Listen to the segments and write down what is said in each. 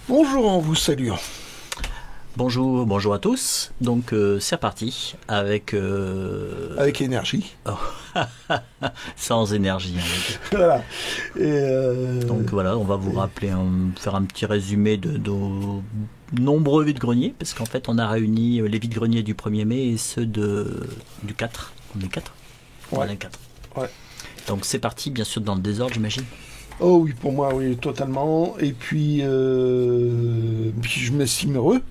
Bonjour, en vous saluant. Bonjour, bonjour à tous. Donc c'est reparti avec Avec énergie. sans énergie. Voilà. Donc voilà, on va vous rappeler, faire un petit résumé de nos nombreux vides-greniers, parce qu'en fait on a réuni les vides-greniers du 1er mai et ceux du 4. On est 4 Ouais. On est 4. Ouais. Donc c'est parti, bien sûr dans le désordre, j'imagine. Oh oui, pour moi, oui, totalement. Et puis je m'estime heureux.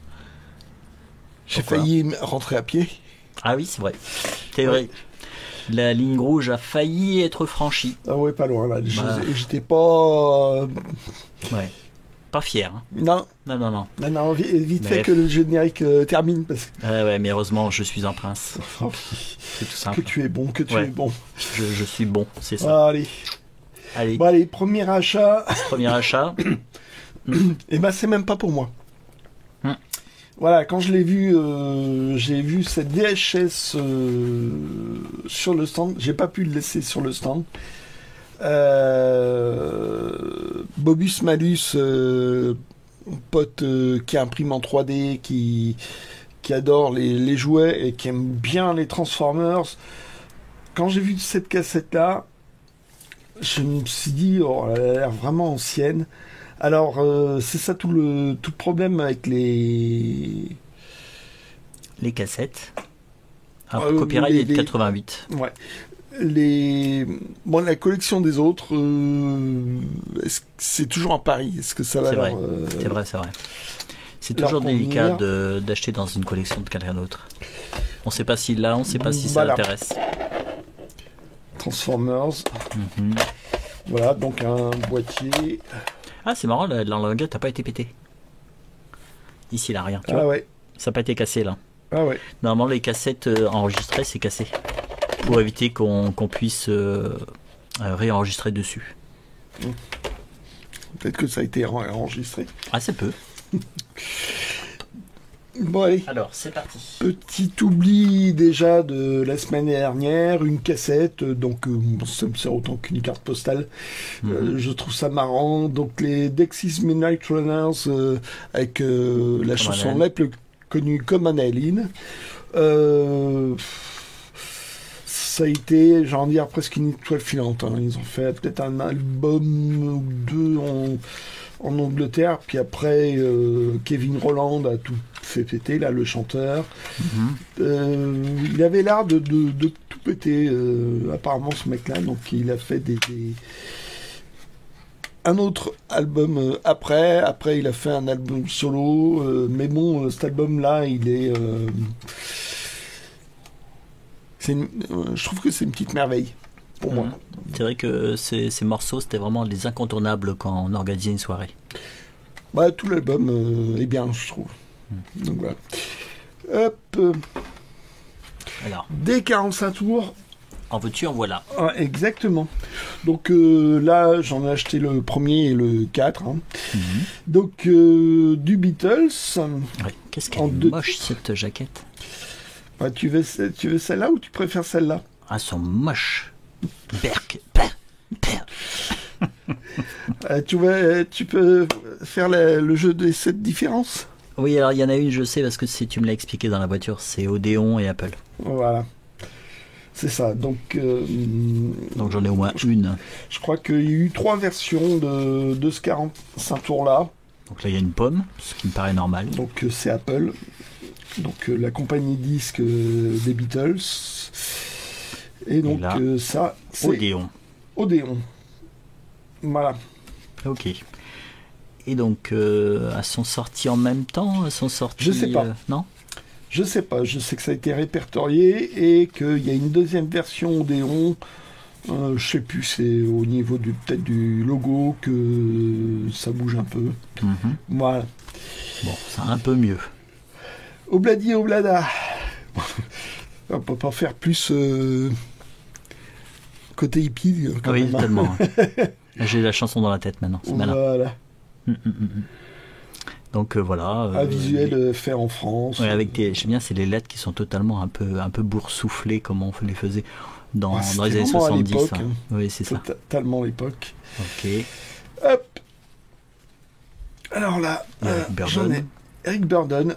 J'ai Pourquoi failli rentrer à pied. Ah oui, c'est vrai. C'est vrai. La ligne rouge a failli être franchie. Ah ouais, pas loin là. Voilà. J'étais pas. Ouais. Pas fier. Hein. Non, Non. vite Mais fait que le générique termine parce Ouais, mais heureusement, je suis un prince. que, C'est tout simple. que tu es bon, que tu Ouais. es bon. Je suis bon, c'est ça. Allez. Allez, Bon, allez, premier achat. premier achat. Et ben, c'est même pas pour moi. Hmm. Voilà, quand je l'ai vu, j'ai vu cette VHS sur le stand. J'ai pas pu le laisser sur le stand. Bobus Malus, pote qui imprime en 3D, qui adore les jouets et qui aime bien les Transformers. Quand j'ai vu cette cassette-là, je me suis dit, oh, elle a l'air vraiment ancienne. Alors, c'est ça tout le problème avec les Les cassettes. Alors, copyright est de 88. Ouais. La collection des autres, c'est toujours un pari. Est-ce que ça va C'est vrai. leur, C'est vrai. C'est leur toujours délicat convenir. d'acheter dans une collection de quelqu'un d'autre. On sait pas s'il l'a, on sait pas si ça Voilà. l'intéresse. Transformers. Mhm. Voilà, donc un boîtier. Ah, c'est marrant, la languette n'a pas été pétée. Ici, là, rien. Tu vois, Ah ouais. ça n'a pas été cassé, là. Ah ouais. Normalement, les cassettes enregistrées, c'est cassé. Pour éviter qu'on puisse réenregistrer dessus. Peut-être que ça a été enregistré. Ah, c'est peu. Bon, allez. Alors, c'est parti. Petit oubli déjà de la semaine dernière, une cassette, donc ça me sert autant qu'une carte postale. Je trouve ça marrant. Donc les Dexys Midnight Runners avec la chanson Anne. la plus connue comme Annalyn. Ça a été, j'ai envie de dire, presque une étoile filante. Hein. Ils ont fait peut-être un album ou deux en Angleterre, puis après Kevin Rowland a tout fait péter, là, le chanteur. Il avait l'air de tout péter, apparemment, ce mec-là, donc il a fait un autre album après il a fait un album solo, mais bon, cet album-là, il est... je trouve que c'est une petite merveille, pour moi. C'est vrai que ces morceaux, c'était vraiment les incontournables quand on organisait une soirée. Bah, tout l'album est bien, je trouve. Donc voilà. Hop. Alors, Dès 45 tours. en veux-tu, en voilà. Ah, exactement. Donc là, j'en ai acheté le premier et le 4. Hein. Donc du Beatles. Ouais. Qu'est-ce qu'elle En est deux moche, titres. cette jaquette. Bah, tu veux celle-là ou tu préfères celle-là? Ah, elles sont moches. Berk. Tu peux faire le jeu des 7 différences? Oui, alors il y en a une, je sais, parce que tu me l'as expliqué dans la voiture, c'est Odéon et Apple. Voilà. C'est ça. Donc Donc j'en ai au moins une. je crois qu'il y a eu 3 versions de ce 45 tours-là. Donc là, il y a une pomme, ce qui me paraît normal. Donc c'est Apple. Donc la compagnie disque des Beatles. Et donc là, ça, c'est Odéon. Odéon. Voilà. Ok. Et donc, elles sont sorties en même temps? Elles sont sorties... Je sais pas. Non? Je sais pas, je sais que ça a été répertorié et qu'il y a une deuxième version Odéon. Je sais plus, c'est au niveau peut-être du logo que ça bouge un peu. Voilà. Bon, c'est un peu mieux. Obladi Oblada. On peut pas faire plus côté hippie quand Oui, même. Hein. tellement. J'ai la chanson dans la tête maintenant, c'est malin. Voilà. Donc voilà. Un visuel fait en France. Ouais, avec j'aime bien, c'est les lettres qui sont totalement un peu boursouflées comme on les faisait dans les années vraiment à 70. l'époque, Hein. Oui, c'est ça. Totalement l'époque. Ok. Hop. Alors là, Eric j'en ai Burdon. Eric Burdon.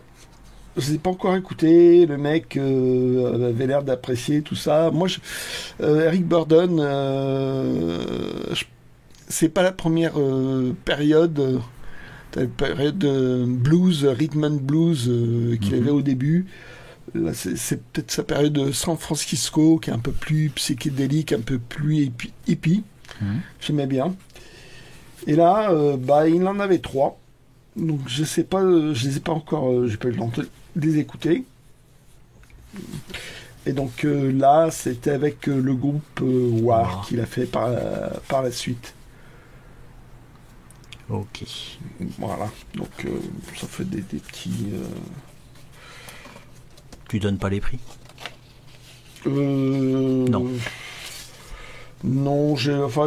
Je ne l'ai pas encore écouté. Le mec avait l'air d'apprécier tout ça. Moi, Eric Burdon, c'est pas la première période. La période de blues, rhythm and blues qu'il avait au début. Là, c'est peut-être sa période de San Francisco qui est un peu plus psychédélique, un peu plus hippie. J'aimais bien. Et là, il en avait 3. Donc je sais pas, je les ai pas encore, j'ai pas eu le temps de les écouter. Et donc là, c'était avec le groupe War qu'il a fait par la suite. Ok. Voilà. Donc ça fait des petits. Tu donnes pas les prix? Non. Non, j'ai fait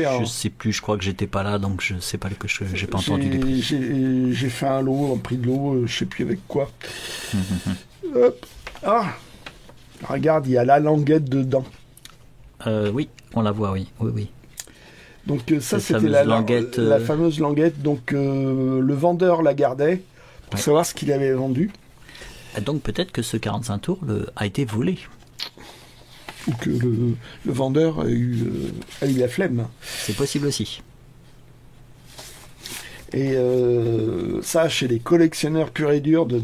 un. Je sais plus, je crois que j'étais pas là, donc je sais pas que j'ai pas entendu les prix. J'ai fait un lot, un prix de lot, je sais plus avec quoi. Hop. Ah, regarde, il y a la languette dedans. Oui, on la voit, oui. Donc ça, Cette c'était languette, la fameuse languette. Donc le vendeur la gardait pour savoir ce qu'il avait vendu. Et donc peut-être que ce 45 tours a été volé. Ou que le vendeur a eu la flemme. C'est possible aussi. Et ça, chez les collectionneurs purs et durs de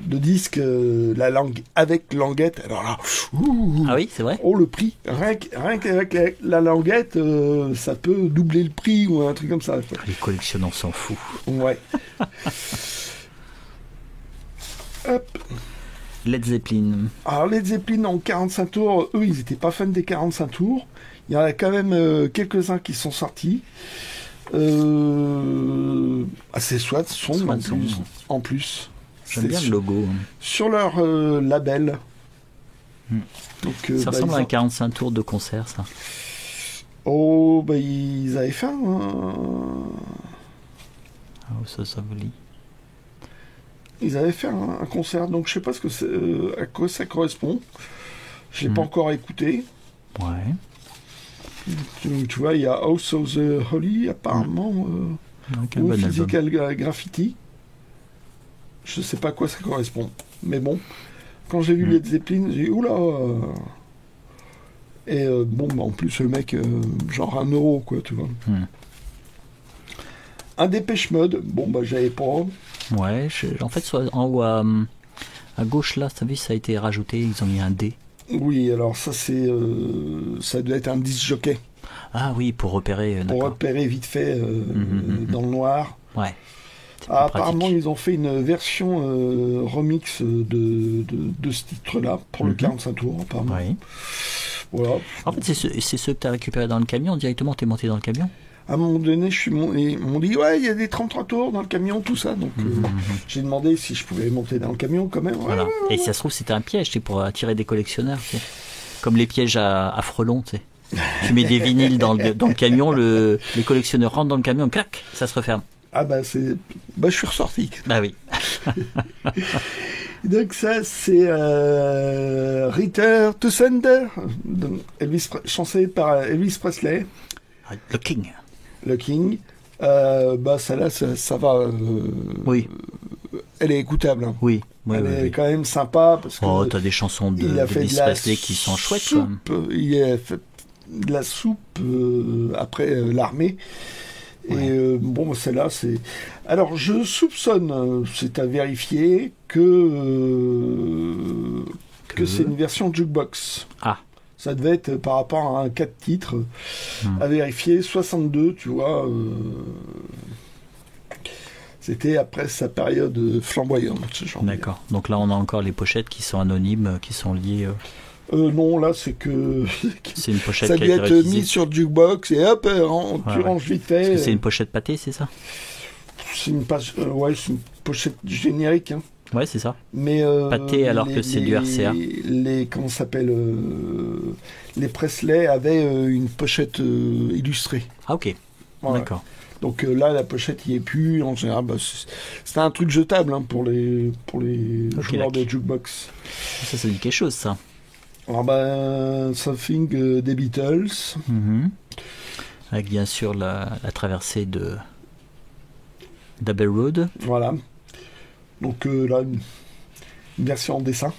disques, la langue avec languette, alors là, ah oui, c'est vrai. Oh, le prix, rien qu'avec la languette, ça peut doubler le prix ou un truc comme ça. Les collectionneurs s'en foutent. Ouais. Hop. Led Zeppelin. Alors Led Zeppelin en 45 tours, eux, ils n'étaient pas fans des 45 tours. Il y en a quand même quelques-uns qui sont sortis. C'est Swan en plus. J'aime bien le logo. Sur leur label. Donc, ça ressemble à un 45 tours de concert, ça. Oh, ils avaient fait ça vous lit. Ils avaient fait un concert, donc je sais pas à quoi ça correspond. Je l'ai pas encore écouté. Ouais. Tu vois, il y a House of the Holy, apparemment, ou Physical Graffiti. Je sais pas à quoi ça correspond. Mais bon, quand j'ai vu Led Zeppelin, j'ai dit, oula. Et en plus, le mec, genre 1 euro, quoi, tu vois. Un Dépêche Mode, j'avais pas. Ouais, en fait, en haut à gauche, là, ça a été rajouté, ils ont mis un D. Oui, alors ça ça doit être un disc jockey. Ah oui, pour repérer. Pour repérer vite fait dans le noir. Ouais. Apparemment, ils ont fait une version remix de ce titre-là pour le 45 tours, apparemment. Oui. Voilà. En fait, c'est ceux que tu as récupérés dans le camion. Directement, tu es monté dans le camion. À un moment donné, ils m'ont dit, ouais, il y a des 33 tours dans le camion, tout ça. Donc, j'ai demandé si je pouvais monter dans le camion quand même. Voilà. Ouais. Et si ça se trouve, c'était un piège, c'est pour attirer des collectionneurs. Tu sais. Comme les pièges à frelons, tu sais. Tu mets des vinyles dans le camion, les collectionneurs rentrent dans le camion, clac, ça se referme. Ah je suis ressorti. Bah oui. Donc ça, c'est Return to Sender, chanté par Elvis Presley. Le King. Le King. Celle-là, ça va. Oui. Elle est écoutable. Hein. Oui. Elle est quand même sympa. Parce que t'as des chansons d'Elvis Presley qui sont chouettes. Il a fait de la soupe après l'armée. Ouais. Et celle-là, c'est. Alors, je soupçonne, c'est à vérifier, que c'est une version jukebox. Ah. Ça devait être par rapport à un 4 titres à vérifier. 62, tu vois. C'était après sa période flamboyante. D'accord. Donc là, on a encore les pochettes qui sont anonymes, qui sont liées. Non, là, c'est que. C'est une pochette ça qui a doit été être réutilisée. mis sur jukebox et hop, tu ranges vite fait. Parce que c'est une pochette pâtée, c'est ça? C'est une pochette générique. Hein. Ouais, c'est ça. Mais pâté alors que c'est du RCA. Comment ça s'appelle les Presley avaient une pochette illustrée. Ah ok. Voilà. D'accord. Donc là, la pochette y est plus. En général, c'était un truc jetable hein, pour les joueurs de jukebox. Ça dit quelque chose, ça. Alors Something des Beatles. Avec bien sûr la traversée de d'Abbey Road. Voilà. Donc là, une version en dessin.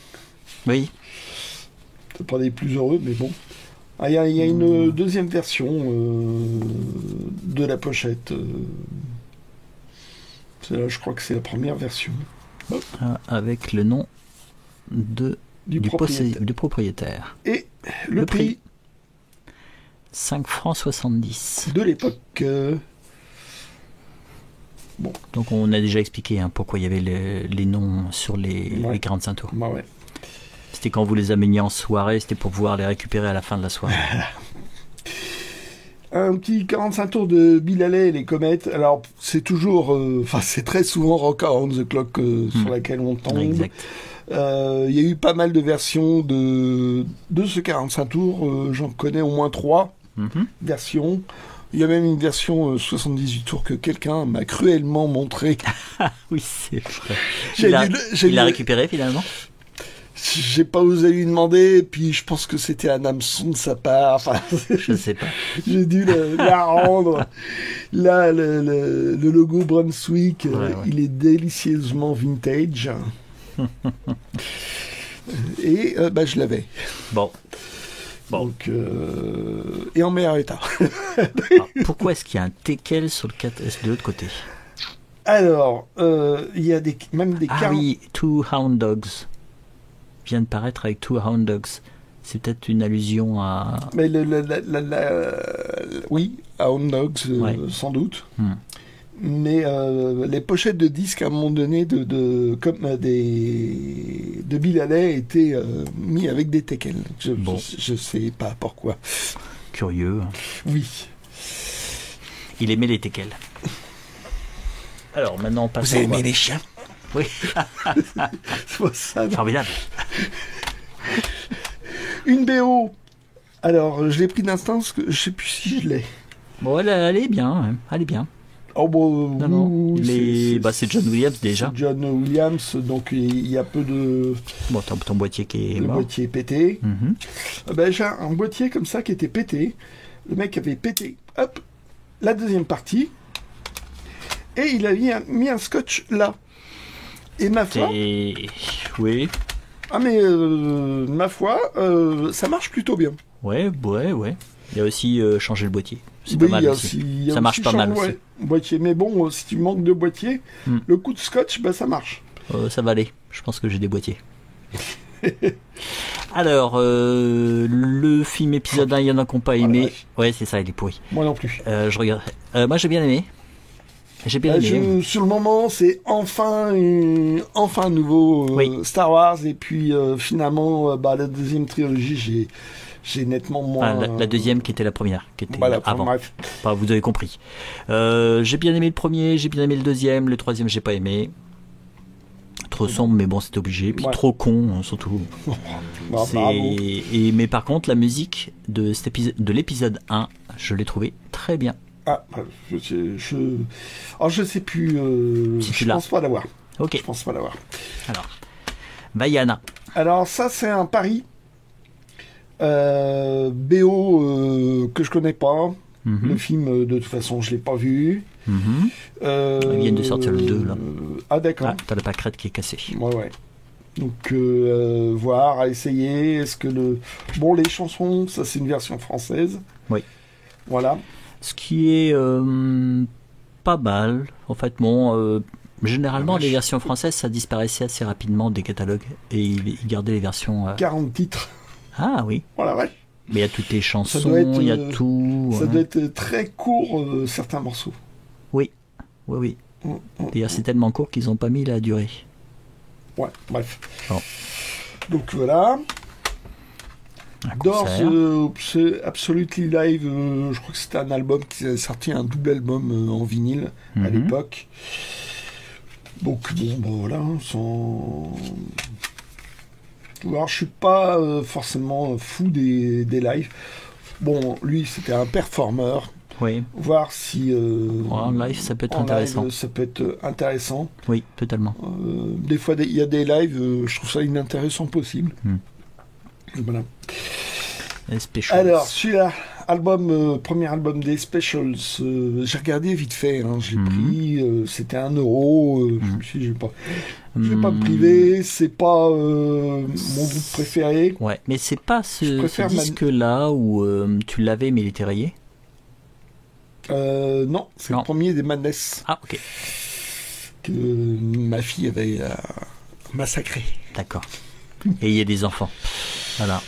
Oui. C'est pas des plus heureux, mais bon. Il y a une deuxième version de la pochette. Je crois que c'est la première version. Avec le nom du propriétaire. Et le prix 5 francs 70. De l'époque. Bon. Donc on a déjà expliqué pourquoi il y avait les noms sur les 45 tours. Bah ouais. C'était quand vous les ameniez en soirée, c'était pour pouvoir les récupérer à la fin de la soirée. Un petit 45 tours de Bill Haley et les comètes. Alors, c'est toujours... c'est très souvent Rock Around the Clock sur laquelle on tombe. Exact. Il y a eu pas mal de versions de ce 45 tours. J'en connais au moins 3 versions. Il y a même une version 78 tours que quelqu'un m'a cruellement montré. Oui, c'est vrai. Il l'a récupéré finalement. J'ai pas osé lui demander, puis je pense que c'était un hameçon de sa part. Enfin, je sais pas. J'ai dû la rendre. Là, le logo Brunswick, il est délicieusement vintage. Et je l'avais. Bon. Donc, et en meilleur état. Alors, pourquoi est-ce qu'il y a un teckel sur le 4S de l'autre côté? Alors, il y a même des oui, Two Hound Dogs vient de paraître avec Two Hound Dogs. C'est peut-être une allusion à... Mais oui, à Hound Dogs, sans doute. Mais les pochettes de disques, à un moment donné, de Bill Haley étaient mis avec des teckels. Je sais pas pourquoi. Curieux. Oui. Il aimait les teckels. Alors maintenant, vous aimez les chiens? Oui. C'est ça. Formidable. Une BO. Alors, je l'ai pris d'instant parce que je sais plus si je l'ai. Bon, elle est bien. Elle est bien. Oh bon, c'est John Williams déjà. C'est John Williams, donc il y a peu de... Bon, ton boîtier qui est mort. Le boîtier pété. Mm-hmm. J'ai un boîtier comme ça qui était pété. Le mec avait pété, hop, la deuxième partie. Et il a mis un scotch là. Et ma foi... Oui. Ah mais ma foi, ça marche plutôt bien. Ouais. Il y a aussi changer le boîtier. C'est pas mal aussi. Ça marche pas mal aussi. Boîtier. Mais bon, si tu manques de boîtier, le coup de scotch, ça marche. Ça va aller. Je pense que j'ai des boîtiers. Alors, le film épisode 1, il y en a qui n'ont pas aimé. Ouais, c'est ça, il est pourri. Moi non plus. Je regarde. Moi, j'ai bien aimé. Sur le moment, c'est enfin un nouveau Star Wars. Et puis, finalement, la deuxième trilogie, j'ai nettement moins... la deuxième qui était la première, qui était avant. Bref. Vous avez compris. J'ai bien aimé le premier, j'ai bien aimé le deuxième, le troisième j'ai pas aimé. Trop sombre, mais bon, c'était obligé. Puis trop con, surtout. Mais par contre, la musique de l'épisode 1, je l'ai trouvée très bien. Ah, je sais plus. Je pense pas l'avoir. Ok. Je pense pas l'avoir. Alors, Vaiana. Alors ça, c'est un pari. BO que je connais pas. Le film, de toute façon, je l'ai pas vu. Ils viennent de sortir le 2 là. Ah d'accord. T'as la pâquerette qui est cassée. Ouais. Donc voir, à essayer. Est-ce que les chansons, ça c'est une version française. Oui. Voilà. Ce qui est pas mal. En fait, généralement les versions françaises, ça disparaissait assez rapidement des catalogues et ils gardaient les versions. 40 titres. Ah oui. Voilà, ouais. Mais il y a toutes les chansons, il y a tout. Ça doit être très court, certains morceaux. Oui. D'ailleurs, c'est tellement court qu'ils n'ont pas mis la durée. Ouais, bref. Bon. Donc voilà. Doors, Absolutely Live, je crois que c'était un album qui a sorti un double album en vinyle à l'époque. Donc voilà, Alors, je suis pas forcément fou des lives. Bon, lui, c'était un performeur. Oui. Voir si... en live, ça peut être intéressant. Live, ça peut être intéressant. Oui, totalement. Des fois, il y a des lives, je trouve ça inintéressant possible. Voilà. Alors, celui-là, premier album des Specials. J'ai regardé vite fait, hein, je l'ai pris, c'était 1 euro. Je me suis dit, je vais pas me priver, c'est pas mon groupe préféré. Ouais, mais c'est pas ce disque-là où tu l'avais mais il était rayé. Non, c'est le premier des Madness. Ah, ok. Que ma fille avait massacré. D'accord. Et il y a des enfants. Voilà.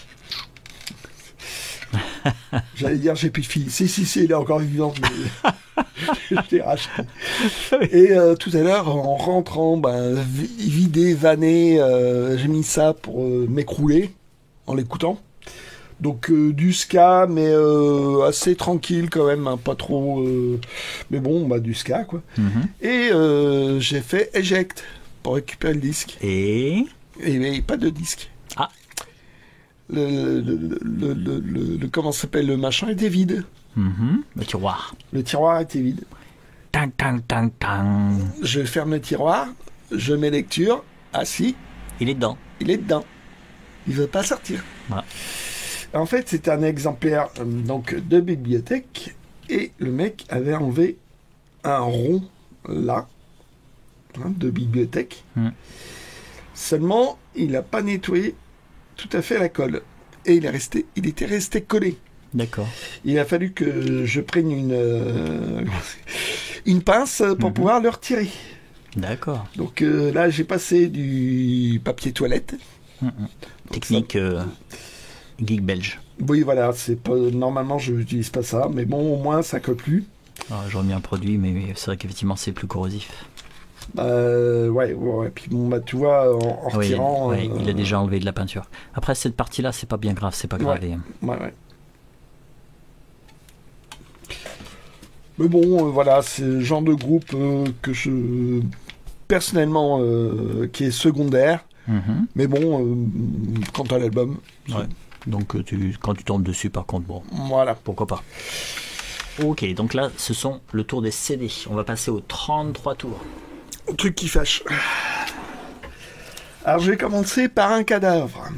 J'allais dire j'ai plus de fille. Si, elle est encore vivante. Je l'ai racheté. Et tout à l'heure, en rentrant, vidé, vanné, j'ai mis ça pour m'écrouler en l'écoutant. Donc du ska, mais assez tranquille quand même, hein, pas trop. Mais bon, du ska quoi. Et j'ai fait eject pour récupérer le disque. Et pas de disque. Ah. Comment ça s'appelle, le machin était vide. Le tiroir. Le tiroir était vide. Tang, tang, tang, tang. Je ferme le tiroir, je mets lecture. Ah si. Il est dedans. Il est dedans. Il veut pas sortir. Voilà. En fait, c'était un exemplaire donc de bibliothèque et le mec avait enlevé un rond là de bibliothèque. Seulement, il n'a pas nettoyé tout à fait la colle et il était resté collé. D'accord. Il a fallu que je prenne une pince pour pouvoir le retirer. D'accord. Donc là, j'ai passé du papier toilette. Technique geek belge. Oui, voilà, c'est pas normalement je n'utilise pas ça, mais bon, au moins ça colle plus. J'ai remis un produit, mais c'est vrai qu'effectivement c'est plus corrosif. Ouais. Puis bon, tu vois, en retirant. Oui, il a déjà enlevé de la peinture. Après cette partie-là, c'est pas bien grave, c'est pas gravé. Ouais. Mais bon, voilà, c'est le genre de groupe que je personnellement qui est secondaire. Mais bon, quant à l'album. Ouais. Donc quand tu tombes dessus, par contre, bon. Voilà. Pourquoi pas. Ok, donc là, ce sont le tour des CD. On va passer aux 33 tours. Truc qui fâche. Alors, je vais commencer par un cadavre.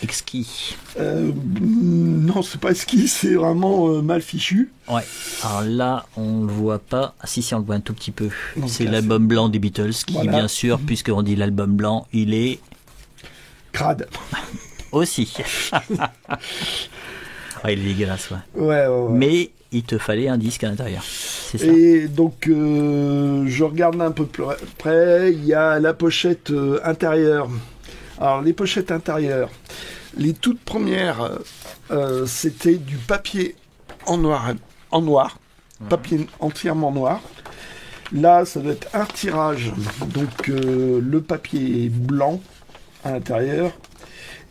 Exquis. Non, c'est pas exquis, c'est vraiment mal fichu. Ouais. Alors là, on le voit pas. Ah, si, on le voit un tout petit peu. Donc c'est là, l'album blanc des Beatles, qui, voilà. Bien sûr, puisqu'on dit l'album blanc, il est... crade. Aussi. Il est dégueulasse, Ouais. Mais il te fallait un disque à l'intérieur. C'est ça. Et donc, je regarde un peu plus près. Il y a la pochette intérieure. Alors, les pochettes intérieures, les toutes premières, c'était du papier en noir. Papier entièrement noir. Là, ça doit être un tirage. Donc, le papier est blanc à l'intérieur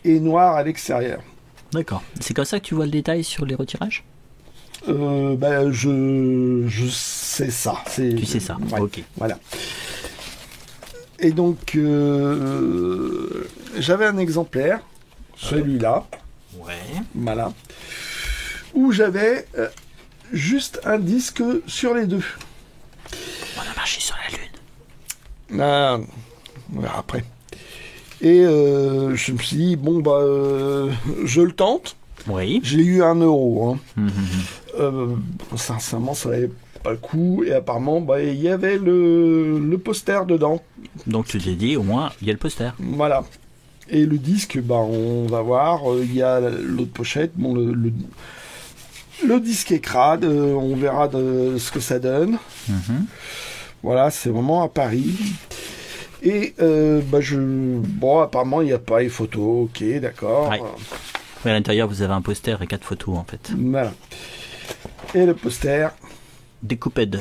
et noir à l'extérieur. D'accord. C'est comme ça que tu vois le détail sur les retirages ? Je sais ça. Tu sais ça, ouais, ok. Voilà. Et donc, j'avais un exemplaire, celui-là. Ouais. Voilà. Où j'avais juste un disque sur les deux. On a marché sur la Lune. Ah, on verra après. Et je me suis dit, je le tente. Oui. J'ai eu 1 euro. Sincèrement, ça valait pas le coup. Et apparemment, il y avait le poster dedans. Donc tu t'es dit, au moins, il y a le poster. Voilà. Et le disque, on va voir. Il y a l'autre pochette. Bon, le disque est crade. On verra ce que ça donne. Voilà, c'est vraiment à Paris. Et apparemment, il n'y a pas les photos. Ok, d'accord. Ouais. Mais à l'intérieur, vous avez un poster et 4 photos, en fait. Voilà. Et le poster. Découped.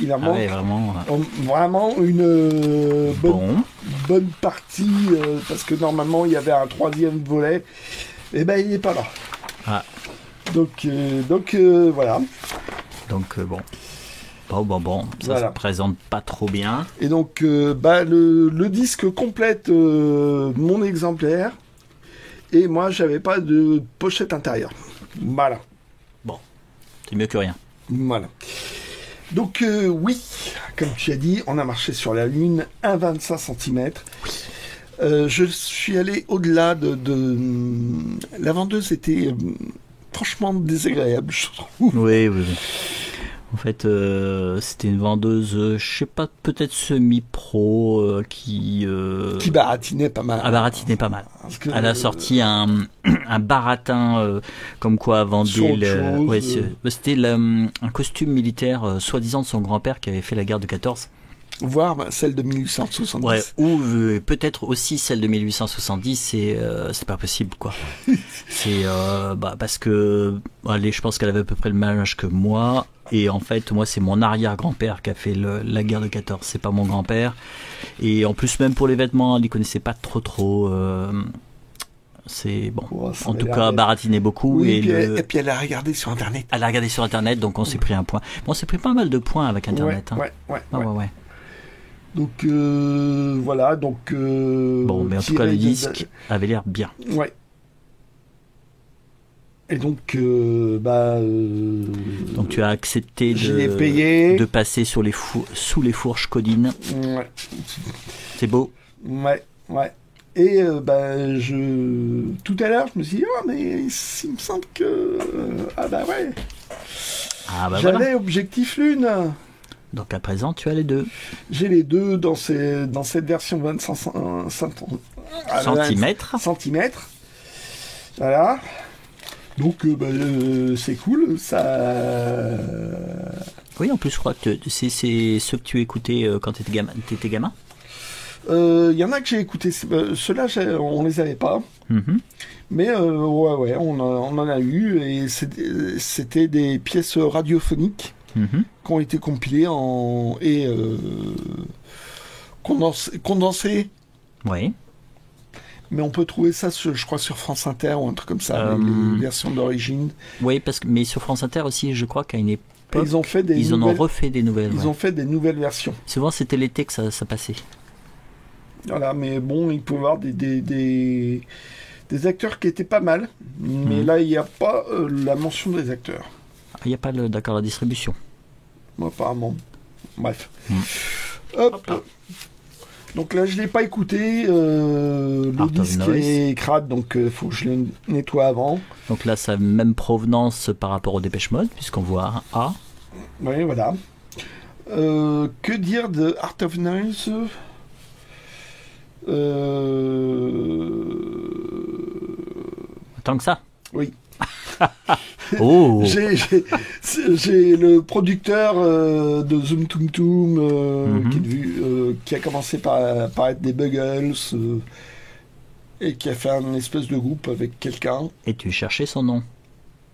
Il en manque vraiment une bonne partie, parce que normalement, il y avait un 3e volet. Et il n'est pas là. Ah. Donc voilà. Donc, bon, ça se présente pas trop bien. Et donc, le disque complète mon exemplaire. Et moi, j'avais pas de pochette intérieure. Voilà. Bon, c'est mieux que rien. Voilà. Donc, oui, comme tu as dit, on a marché sur la Lune, 1,25 cm. Je suis allé au-delà de... La vendeuse était franchement désagréable, je trouve. Oui. En fait, c'était une vendeuse, je sais pas, peut-être semi-pro qui baratinait pas mal. Baratinait pas mal. Elle a sorti un baratin comme quoi elle vendait c'était un costume militaire soi-disant de son grand-père qui avait fait la guerre de 14. Voire celle de 1870. Ouais, ou peut-être aussi celle de 1870, c'est pas possible, quoi. C'est parce que allez, je pense qu'elle avait à peu près le même âge que moi, et en fait moi c'est mon arrière-grand-père qui a fait la guerre de 14, c'est pas mon grand-père, et en plus même pour les vêtements il connaissait pas trop. C'est bon. En tout cas, baratinait beaucoup. Oui, et puis elle a regardé sur Internet. Elle a regardé sur Internet, donc on s'est pris un point. Bon, on s'est pris pas mal de points avec Internet. Ouais. Donc voilà, donc... bon, mais en tout cas, le disque avait l'air bien. Ouais. Et donc, donc tu as accepté de passer sous les fourches codines. Ouais. C'est beau. Ouais. Et tout à l'heure, je me suis dit, mais il me semble que... J'avais voilà. Objectif Lune. Donc à présent, tu as les deux. J'ai les deux dans cette version 25 centimètres. Voilà. Donc c'est cool. Ça. Oui, en plus, je crois que c'est ceux que tu écoutais quand tu étais gamin. Il y en a que j'ai écouté. Ceux-là, on les avait pas. Mm-hmm. Mais on en a eu. Et c'était des pièces radiophoniques. Mm-hmm. Qui ont été compilés et condensés. Oui. Mais on peut trouver ça, je crois, sur France Inter ou un truc comme ça, les versions d'origine. Oui, mais sur France Inter aussi, je crois qu'à une époque, ils en ont refait des nouvelles. Ils ont fait des nouvelles versions. Souvent, c'était l'été que ça passait. Voilà, mais bon, il peut y avoir des acteurs qui étaient pas mal, mais là, il n'y a pas la mention des acteurs. Il n'y a pas d'accord la distribution. Apparemment. Bref. Hop. Donc là, je ne l'ai pas écouté. Le disque est crade, donc il faut que je le nettoie avant. Donc là, ça a même provenance par rapport au Dépêche Mode, puisqu'on voit un A. Oui, voilà. Que dire de Art of Noise Tant que ça. Oui. Oh. J'ai le producteur de Zoom Toum Toum qui a commencé par être des Buggles et qui a fait un espèce de groupe avec quelqu'un. Et tu cherchais son nom.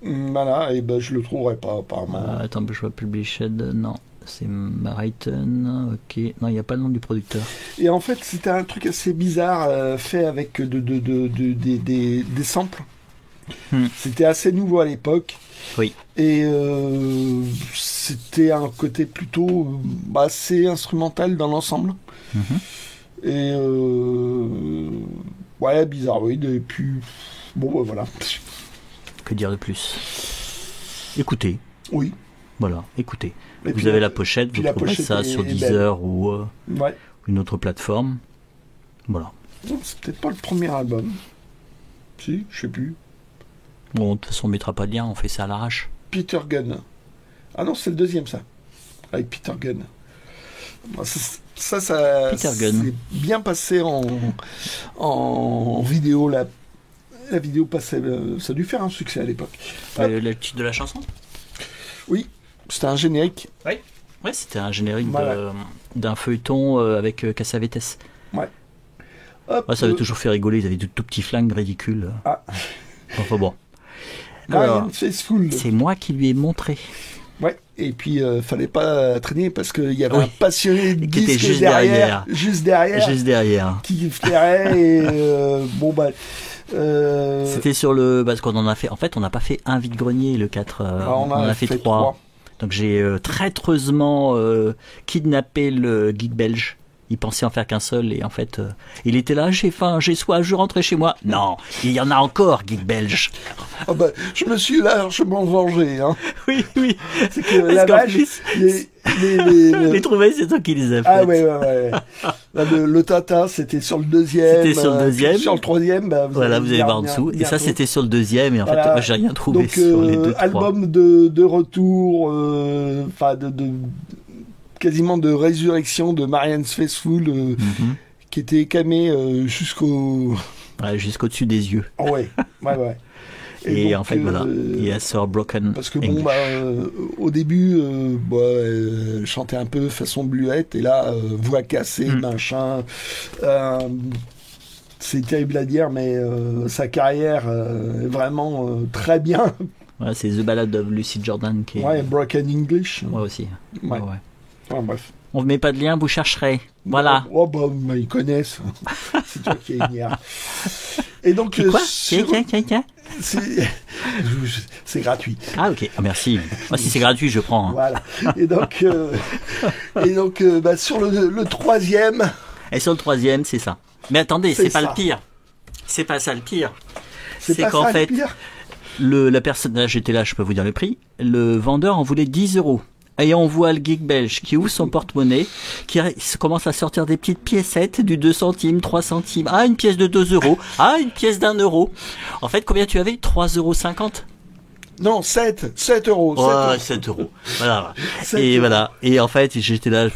Voilà, et je le trouverai pas apparemment. Attends, je vois Published, non. C'est Mariton, ok. Non, il n'y a pas le nom du producteur. Et en fait, c'était un truc assez bizarre fait avec des samples. C'était assez nouveau à l'époque. Oui. Et c'était un côté plutôt assez instrumental dans l'ensemble. Et bizarroïde. Et puis, voilà. Que dire de plus? Écoutez. Oui. Voilà, écoutez. Vous avez la pochette, vous trouverez ça sur Deezer ou une autre plateforme. Voilà. Non, c'est peut-être pas le premier album. Si, je sais plus. Bon, de toute façon, on mettra pas de lien, on fait ça à l'arrache. Peter Gunn. Ah non, c'est le deuxième, ça. Avec Peter Gunn. Ça Peter Gunn. C'est bien passé en vidéo. La vidéo passait, ça a dû faire un succès à l'époque. Le titre de la chanson? Oui, c'était un générique. Oui, c'était un générique d'un feuilleton avec Cassavetes. Ouais. Hop, ça avait toujours fait rigoler, ils avaient de tout petits flingues ridicules. Ah. Enfin bon. Alors, c'est moi qui lui ai montré. Ouais, et puis fallait pas traîner parce qu'il y avait un passionné de qui était juste derrière, qui flairait et c'était sur parce qu'on en a fait. En fait, on n'a pas fait un vide-grenier le 4. On en a fait 3. Donc j'ai traîtreusement kidnappé le geek belge. Il pensait en faire qu'un seul et en fait, il était là, j'ai faim, j'ai soif, je rentrais chez moi. Non, il y en a encore, geek belge. Je me suis largement vengé. Hein. Oui. C'est que la vache, les trouvailles, c'est toi qui les as fait. Ah ouais. Le Tata, c'était sur le deuxième. C'était sur le deuxième. Sur le troisième, vous allez voir en dessous. Et ça, c'était sur le deuxième. Et en fait, moi, j'ai rien trouvé donc, sur les deux. Album de retour, quasiment de résurrection de Marianne's Faithful, qui était camé jusqu'au jusqu'au-dessus des yeux. Ouais. Et donc, en fait, voilà, il y a Sir Broken. Parce que au début, elle chantait un peu façon bluette, et là, voix cassée, machin. C'est terrible à dire, mais sa carrière est vraiment très bien. Ouais, c'est The Ballad of Lucy Jordan qui est... Ouais, Broken English. Ouais, aussi. Ouais. Enfin, bref. On ne met pas de lien, vous chercherez. Voilà. Ils connaissent. C'est toi qui es ignare. Et donc, quoi c'est gratuit. Ah, ok. Ah, merci. Moi, si c'est gratuit, je prends. Hein. Voilà. Et donc, sur le troisième. Et sur le troisième, c'est ça. Mais attendez, c'est pas le pire. C'est pas ça le pire. C'est qu'en fait, la personne, là, j'étais là, je peux vous dire le prix. Le vendeur en voulait 10 €. Et on voit le geek belge qui ouvre son porte-monnaie, qui commence à sortir des petites piécettes du 2 centimes, 3 centimes. Ah, une pièce de 2 €. Ah, une pièce d'1 €. En fait, combien tu avais? 3,50 €? Non, 7 €. Ouais, 7 €. Voilà. Et voilà. Et en fait, j'étais là,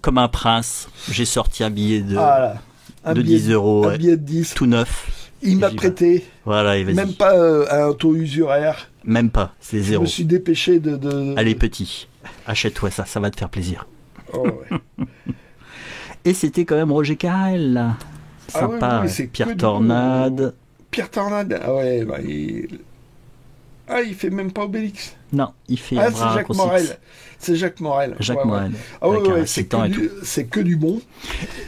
comme un prince. J'ai sorti un billet de 10 €. Un billet de 10. Tout neuf. Il m'a prêté. Voilà, et vas-y. Même pas un taux usuraire. Même pas, c'est 0. Je me suis dépêché de... Allez, petit, achète-toi ça va te faire plaisir. Oh, ouais. Et c'était quand même Roger Carrel, là. Sympa, Pierre Tornade. Pierre Tornade, il fait même pas Obélix. Non, il fait c'est Jacques Morel. C'est Jacques Morel. Morel. Ah ouais, c'est que du bon.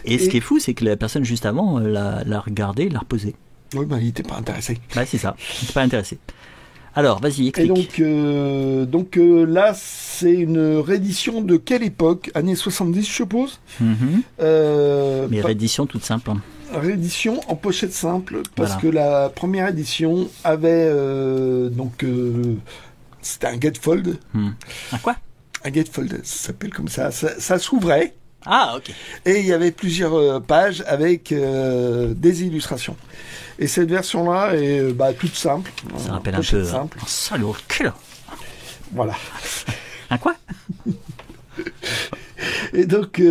Et ce qui est fou, c'est que la personne juste avant l'a regardé, l'a reposé. Oui, il n'était pas intéressé. C'est ça, il n'était pas intéressé. Alors, vas-y, explique. Et donc là, c'est une réédition de quelle époque? Années 70, je suppose. Mais réédition toute simple. Réédition en pochette simple, parce que la première édition avait c'était un gatefold. Un quoi? Un gatefold, ça s'appelle comme ça. Ça s'ouvrait. Ah, ok. Et il y avait plusieurs pages avec des illustrations. Et cette version-là est toute simple. Ça rappelle un peu un salaud cul. Voilà. Un quoi? Et donc,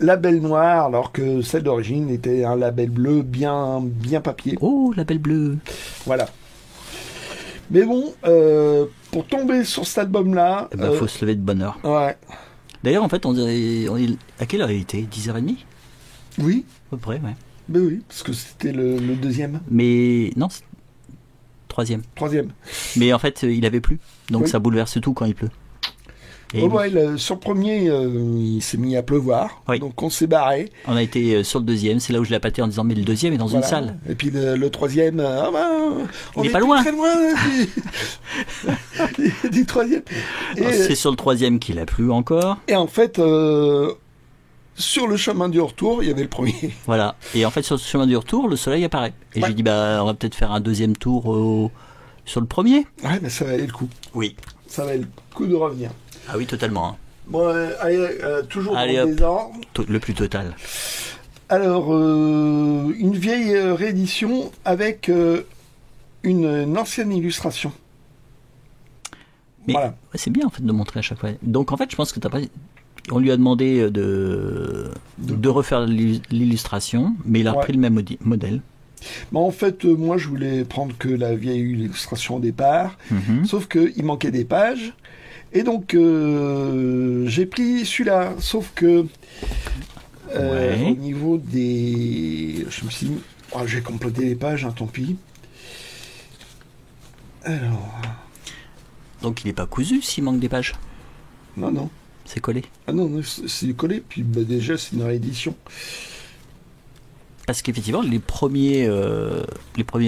label noir, alors que celle d'origine était un label bleu bien papier. Oh, label bleu. Voilà. Mais bon, pour tomber sur cet album-là... faut se lever de bonne heure. Ouais. D'ailleurs, en fait, à quelle heure il était? 10h30? Oui. À peu près, ouais. Ben oui, parce que c'était le deuxième. Mais non, troisième. Mais en fait, il avait plu, donc ça bouleverse tout quand il pleut. Et sur le premier, il s'est mis à pleuvoir, donc on s'est barré. On a été sur le deuxième, c'est là où je l'ai appâté en disant mais le deuxième est dans une salle. Et puis le troisième, on n'est pas loin. Très loin du troisième. C'est sur le troisième qu'il a plu encore. Et en fait, sur le chemin du retour, il y avait le premier. Voilà. Et en fait, sur le chemin du retour, le soleil apparaît. Et j'ai dit on va peut-être faire un deuxième tour sur le premier. Ouais, mais ça valait le coup. Oui. Ça valait le coup de revenir. Ah oui, totalement. Bon, allez, toujours dans le désordre. Le plus total. Alors, une vieille réédition avec une ancienne illustration. Mais voilà. C'est bien en fait de montrer à chaque fois. Donc en fait, je pense que on lui a demandé de refaire l'illustration, mais il a repris le même modèle. En fait, moi, je voulais prendre que la vieille illustration au départ, sauf qu'il manquait des pages. Et donc, j'ai pris celui-là, sauf que au niveau des... Je me suis dit, j'ai complété les pages, tant pis. Alors... Donc, il n'est pas cousu s'il manque des pages? Non. C'est collé? Ah non, c'est collé, puis déjà, c'est une réédition. Parce qu'effectivement, les premiers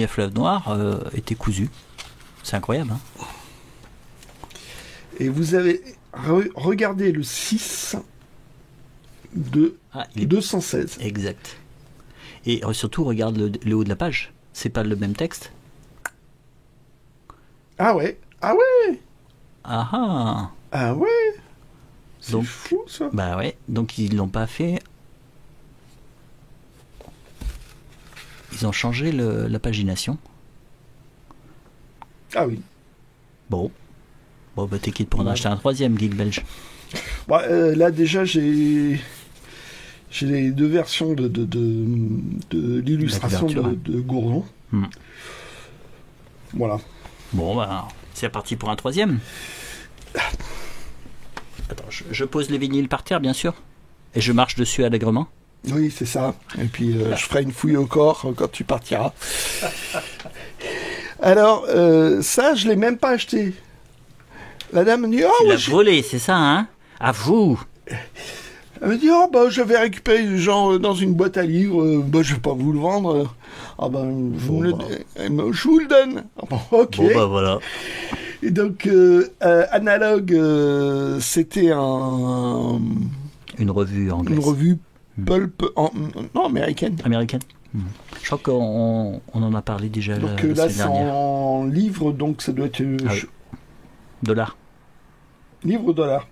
fleuves noirs étaient cousus. C'est incroyable, hein? Et vous avez regardé le 6 de 216. Exact. Et surtout, regarde le haut de la page. C'est pas le même texte. Ah ouais. Ah ouais. C'est donc, fou, ça. Bah ouais. Donc, ils l'ont pas fait ils ont changé la pagination. Ah oui. Bon, bah t'es quitte pour en acheter un troisième, Geek Belge. Bah, là déjà j'ai les 2 versions de l'illustration de Gourdon. Voilà. Bon, bah c'est parti pour un troisième. Attends, je pose les vinyles par terre, bien sûr, et je marche dessus allègrement. Oui, c'est ça. Et puis je ferai une fouille au corps quand tu partiras. Alors, ça, je l'ai même pas acheté. La dame me dit, tu l'as volé, c'est ça, hein? À vous. Elle me dit, j'avais récupéré genre dans une boîte à livres, je vais pas vous le vendre. Je vous le donne. Ok. Bon, bah voilà. Et donc, Analogue, c'était une revue anglaise. Une revue pulp, américaine. Américaine. Je crois qu'on on en a parlé déjà. Donc là, c'est en livre, donc ça doit être... Dollars. Livre ou dollar.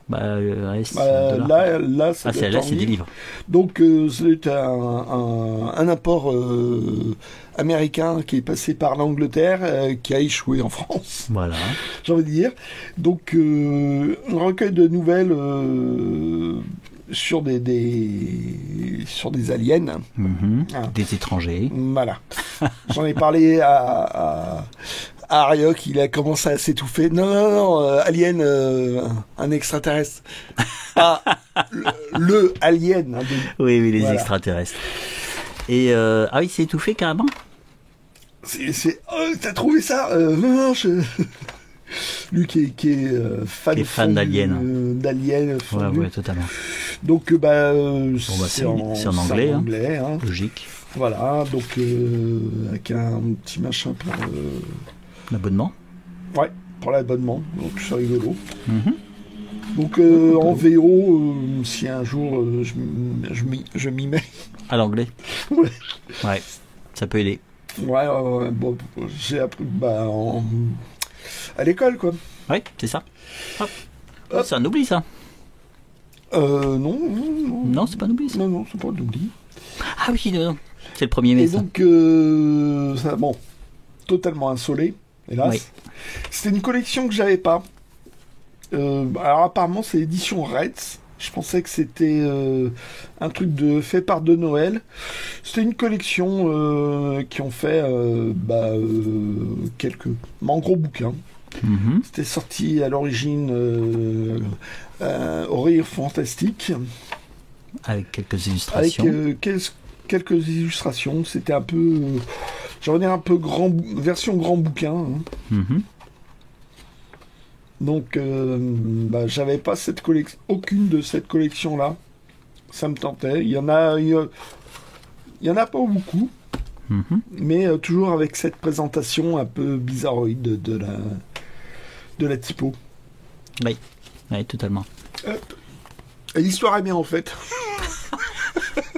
Là, ça doit être c'est des livres. Donc, c'est un apport américain qui est passé par l'Angleterre, qui a échoué en France. Voilà. J'ai envie de dire. Donc, un recueil de nouvelles sur des aliens. Des étrangers. Voilà. J'en ai parlé à Ariok, il a commencé à s'étouffer. Non, alien, un extraterrestre. Le alien. Oui, les extraterrestres. Et il s'est étouffé carrément. T'as trouvé ça? Non, lui qui est fan d'Alien. D'Alien. Ouais, totalement. Donc, c'est en anglais. Hein. Logique. Voilà, donc avec un petit machin pour... L'abonnement. Ouais, pour l'abonnement, donc c'est rigolo. Donc en VO, si un jour je m'y mets. À l'anglais. Ouais, ça peut aider. Ouais, bon, j'ai appris à l'école, quoi. Ouais, c'est ça. Hop. C'est un oubli, ça. Non. Non, c'est pas un oubli, ça. Non, c'est pas un oubli. Ah oui, non. C'est le 1er mai, et ça. Donc, totalement insolé, hélas. Oui. C'était une collection que j'avais pas. Alors apparemment, c'est l'édition Reds. Je pensais que c'était un truc fait par De Noël. C'était une collection qui ont fait quelques gros bouquins. C'était sorti à l'origine au Rire Fantastique. Avec quelques illustrations. Avec quelques illustrations. C'était un peu... j'en ai un peu version grand bouquin. Donc, j'avais pas aucune de cette collection-là. Ça me tentait. Il y en a pas beaucoup, mais toujours avec cette présentation un peu bizarroïde de la typo. Oui, totalement. Et l'histoire est bien, en fait.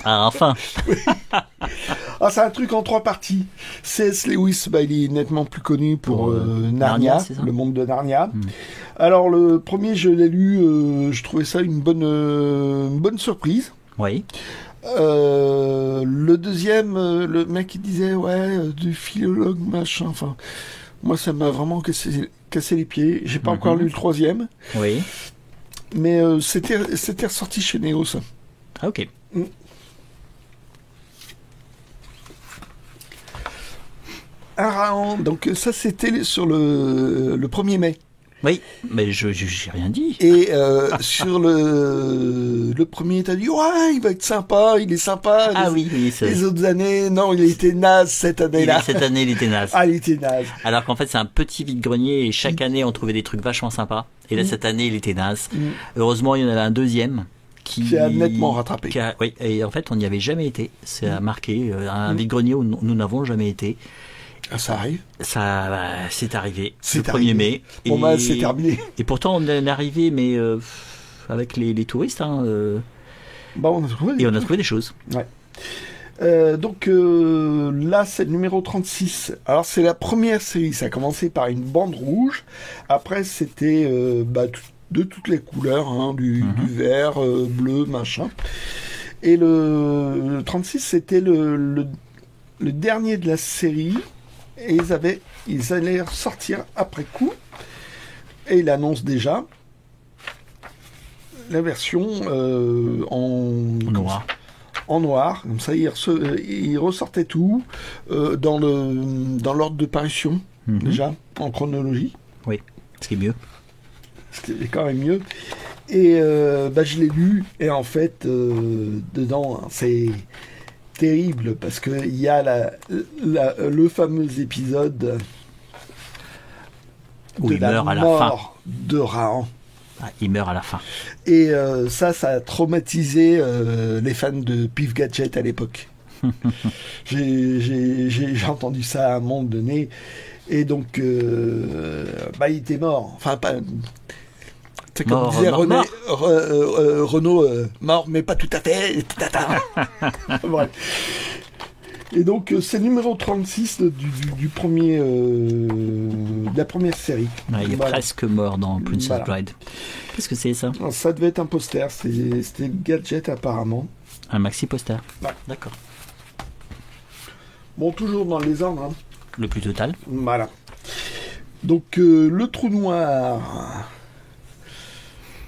Ah, enfin. C'est un truc en 3 parties. C.S. Lewis, il est nettement plus connu pour Narnia, le monde de Narnia. Alors, le premier, je l'ai lu, je trouvais ça une bonne surprise. Oui. Le deuxième, le mec, il disait, du philologue, machin, enfin... Moi, ça m'a vraiment cassé les pieds. J'ai pas encore lu le troisième. Oui. Mais c'était ressorti chez Néo, ça. Ah, ok. Un Raon, donc ça c'était sur le 1er mai. Oui, mais j'ai rien dit. Et sur le premier, t'as dit, il va être sympa, il est sympa. Les autres années, non, il était naze cette année-là. Cette année, il était naze. Il était naze. Alors qu'en fait, c'est un petit vide-grenier et chaque année, on trouvait des trucs vachement sympas. Et là, cette année, il était naze. Heureusement, il y en avait un deuxième qui a nettement rattrapé. Oui, et en fait, on n'y avait jamais été. C'est marqué un vide-grenier où nous n'avons jamais été. Ça arrive. C'est arrivé. Le 1er mai. C'est terminé. Et pourtant, on est arrivé, mais avec les touristes. On a trouvé des choses. Ouais. Donc là, c'est le numéro 36. Alors, c'est la première série. Ça a commencé par une bande rouge. Après, c'était de toutes les couleurs, du vert, bleu, machin. Et le 36, c'était le dernier de la série, et ils allaient ressortir après coup, et il annonce déjà la version en noir, comme ça il ressortait tout dans l'ordre de parution, déjà, en chronologie. Oui, ce qui est mieux. C'était quand même mieux. Et je l'ai lu, et en fait, dedans, c'est terrible, parce qu'il y a le fameux épisode où de il la meurt à la mort fin. de Rahan. Ah, il meurt à la fin. Et ça a traumatisé les fans de Pif Gadget à l'époque. J'ai entendu ça à un moment donné. Et donc, il était mort. Enfin, pas... C'est comme disait Renaud, mort, mais pas tout à fait. Bref. Et donc, c'est le numéro 36 du premier, de la première série. Ouais, il est presque mort dans Princess Bride. Qu'est-ce que c'est ça? Alors, ça devait être un poster. C'était Gadget apparemment. Un maxi poster. Ouais. D'accord. Bon, toujours dans les ordres. Hein. Le plus total. Voilà. Donc, le trou noir.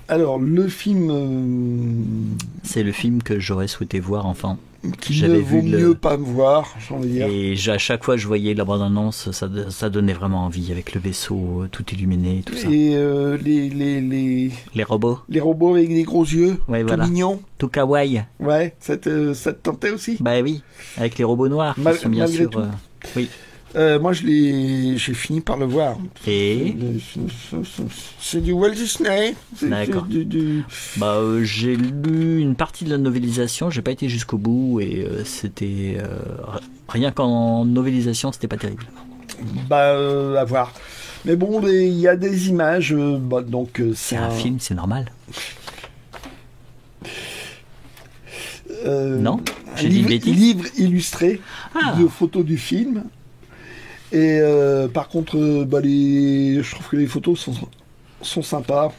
Alors, le film... c'est le film que j'aurais souhaité voir enfant. Qui ne vaut mieux pas me voir, j'ai envie de dire. Et à chaque fois que je voyais la bande-annonce, ça donnait vraiment envie, avec le vaisseau tout illuminé, tout ça. Et les robots. Les robots avec des gros yeux, ouais, tout voilà. mignons. Tout kawaii. Ouais, ça te tentait aussi? Bah oui, avec les robots noirs, qui sont bien sûr... oui. Moi, j'ai fini par le voir. Et c'est du Walt Disney. D'accord. J'ai lu une partie de la novélisation, j'ai pas été jusqu'au bout, et c'était... rien qu'en novélisation, c'était pas terrible. À voir. Mais bon, il y a des images, donc... c'est un film, c'est normal. Non, j'ai dit une bêtise. Livre illustré de photos du film. Et par contre, je trouve que les photos sont sympas.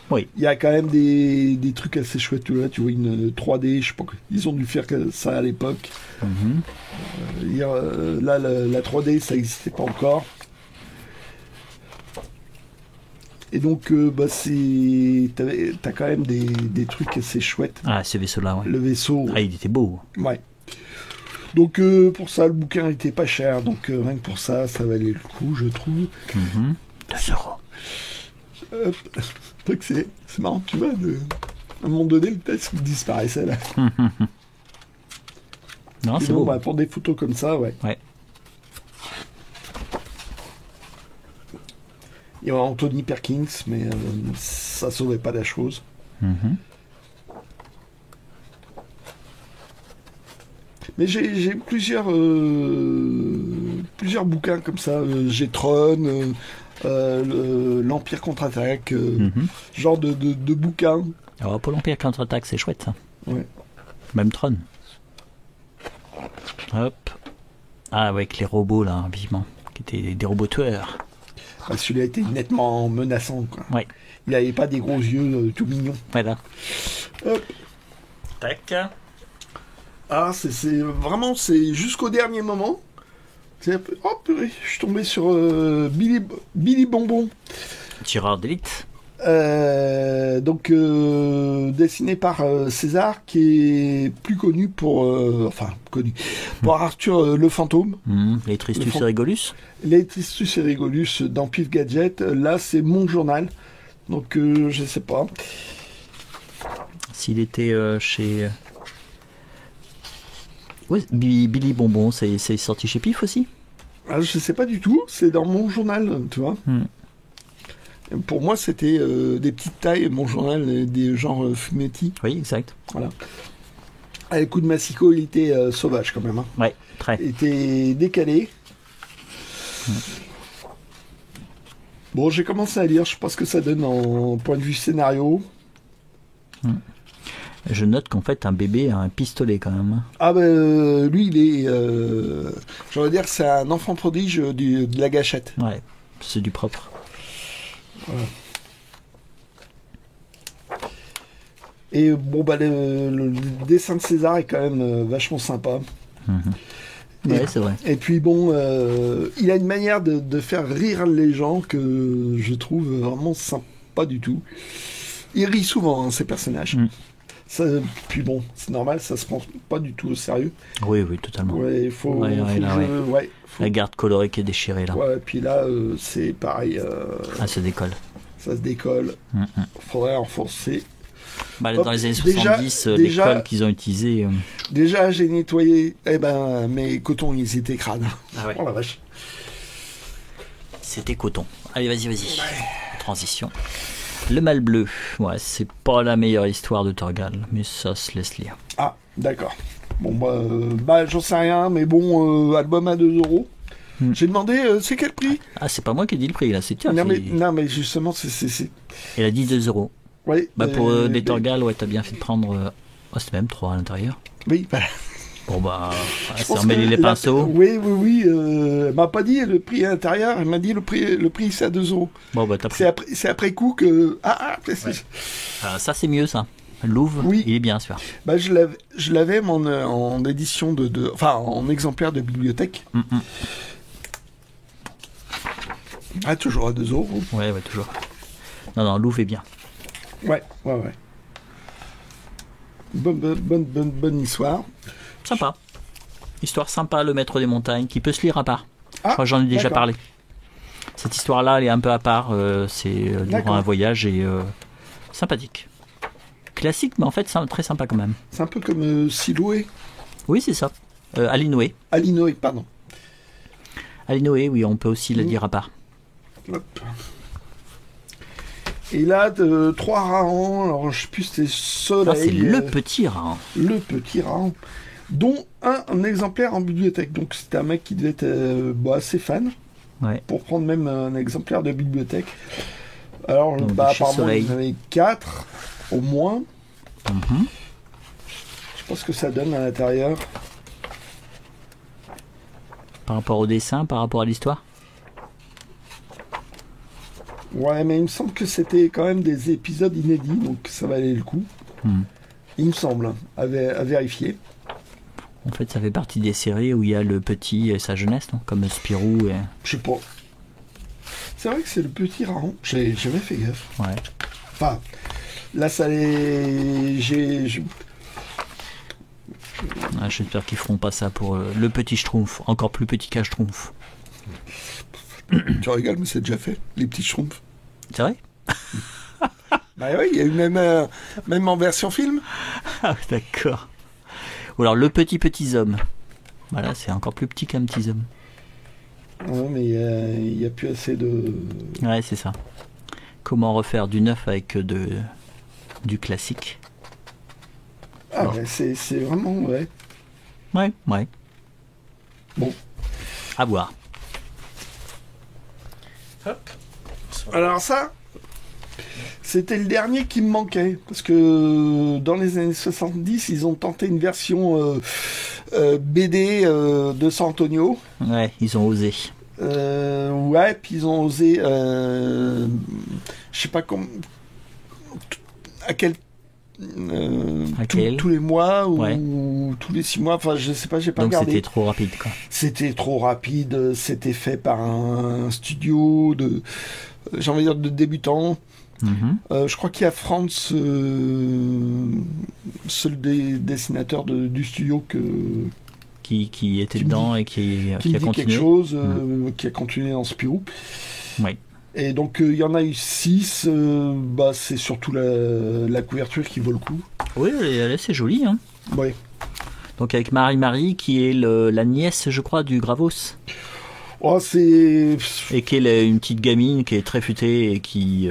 Oui. Il y a quand même des trucs assez chouettes. Là, tu vois, une 3D, je sais pas, ils ont dû faire ça à l'époque. Là, la 3D, ça n'existait pas encore. Et donc, t'as quand même des trucs assez chouettes. Ah, ce vaisseau-là, ouais. Le vaisseau. Ah, il était beau. Ouais. Donc pour ça, le bouquin était pas cher, donc rien que pour ça, ça valait le coup, je trouve. 2 €. C'est marrant, tu vois, à un moment donné, le texte disparaissait là. Non, c'est beau. Pour des photos comme ça, ouais. Il y avait Anthony Perkins, mais ça sauvait pas la chose. Mais j'ai plusieurs bouquins comme ça. J'ai Tron, l'Empire contre-attaque, genre de bouquins. Alors, pour l'Empire contre-attaque, c'est chouette ça. Ouais. Même Tron. Hop. Ah, avec les robots là, vivement. Qui étaient des robots tueurs. Celui-là était nettement menaçant, quoi. Ouais. Il n'avait pas des gros yeux tout mignons. Voilà. Hop. Tac. Ah, c'est jusqu'au dernier moment. Oh purée, je suis tombé sur Billy Bonbon. Tireur d'élite. Dessiné par César, qui est plus connu pour Arthur le Fantôme. Les Tristus et Régolus. Les Tristus et Régolus dans Pif Gadget. Là, c'est mon journal. Donc, je sais pas. S'il était chez... Ouais, Billy Bonbon, c'est sorti chez Pif aussi? Je sais pas du tout, c'est dans mon journal, tu vois. Pour moi, c'était des petites tailles, mon journal, des genres fumetti. Oui, exact. Voilà. Le coup de Massico, il était sauvage quand même. Hein. Ouais, très. Il était décalé. Bon, j'ai commencé à lire, je sais pas ce que ça donne en point de vue scénario. Je note qu'en fait, un bébé a un pistolet quand même. Lui, il est... j'aurais dire que c'est un enfant prodige de la gâchette. Ouais, c'est du propre. Voilà. Et bon, le dessin de César est quand même vachement sympa. Ouais, c'est vrai. Et puis bon, il a une manière de faire rire les gens que je trouve vraiment sympa du tout. Il rit souvent, ces personnages. Ça, puis bon, c'est normal, ça se prend pas du tout au sérieux. Oui, totalement. Ouais, il faut, faut... La garde colorée qui est déchirée là. Ouais, puis là, c'est pareil. Ça se décolle. Ça se décolle. Faudrait renforcer. Dans les années 70, l'école qu'ils ont utilisée. Déjà, j'ai nettoyé. Mes cotons, ils étaient crades. Ah ouais. Oh la vache. C'était coton. Allez, vas-y. Ouais. Transition. Le Mal Bleu. Ouais, c'est pas la meilleure histoire de Torgal, mais ça se laisse lire. Ah, d'accord. Bon, j'en sais rien, mais bon, album à 2 €. J'ai demandé, c'est quel prix? Ah, c'est pas moi qui ai dit le prix, là, c'est toi. Non, mais justement, c'est... Elle a dit 2 €. Oui. Pour des Torgal, ouais, t'as bien fait de prendre... c'était même 3 à l'intérieur. Oui, voilà. Bon, c'est emmêler les pinceaux. Oui. Elle m'a pas dit le prix à l'intérieur, elle m'a dit le prix c'est à 2 €. Bon, t'as pris. C'est après coup que... Ça, c'est mieux, ça. Louvre, oui. Il est bien sûr. Je l'avais en édition enfin, en exemplaire de bibliothèque. Ah, toujours à 2 €. Ouais, toujours. Non, Louvre est bien. Ouais. Bonne histoire. Sympa. Histoire sympa, Le Maître des Montagnes, qui peut se lire à part. Je crois que j'en ai déjà parlé. Cette histoire-là, elle est un peu à part. C'est durant un voyage et sympathique. Classique, mais en fait, c'est très sympa quand même. C'est un peu comme Siloué. Oui, c'est ça. Alinoé. Alinoé, pardon. Alinoé, oui, on peut aussi la dire à part. Hop. Et là, 3 raons, alors je sais plus, c'était Soleil. C'est le petit raon. Le petit raon, dont un exemplaire en bibliothèque. Donc c'était un mec qui devait être assez fan, pour prendre même un exemplaire de bibliothèque. Alors, apparemment, il y en avait 4, au moins. Je sais pas ce que ça donne à l'intérieur. Par rapport au dessin, par rapport à l'histoire? Ouais, mais il me semble que c'était quand même des épisodes inédits, donc ça valait le coup. Il me semble, à vérifier. En fait, ça fait partie des séries où il y a le petit et sa jeunesse, non, comme Spirou. Et... Je sais pas. C'est vrai que c'est le petit raron. J'ai jamais fait gaffe. Ouais. Enfin, là, ça les... J'espère qu'ils feront pas ça pour le petit Schtroumpf, encore plus petit qu'un Schtroumpf. Tu rigoles, mais c'est déjà fait, les petits Schtroumpfs. C'est vrai? Oui, il y a eu même en version film. Ah, d'accord. Ou alors le petits hommes. Voilà, c'est encore plus petit qu'un petit homme. Ouais, mais il n'y a plus assez de... Ouais, c'est ça. Comment refaire du neuf avec du classique? Ah, ouais, c'est vraiment... Ouais. Bon. À voir. Hop. Alors ça, c'était le dernier qui me manquait, parce que dans les années 70, ils ont tenté une version BD de San Antonio. Ouais, ils ont osé. Ouais, puis ils ont osé, je sais pas à quel... tous les mois ou tous les 6 mois, enfin je sais pas, j'ai pas regardé. Donc c'était trop rapide, quoi. C'était trop rapide, c'était fait par un studio de, j'ai envie de dire, de débutants. Je crois qu'il y a Franz, seul dessinateur du studio qui était dedans et qui a continué. Quelque chose, qui a continué dans Spirou. Oui. Et donc il y en a eu 6, c'est surtout la couverture qui vaut le coup. Oui, elle est assez jolie. Hein. Oui. Donc avec Marie qui est la nièce, je crois, du Gravos. Oh, c'est... Et qui est une petite gamine qui est très futée et qui...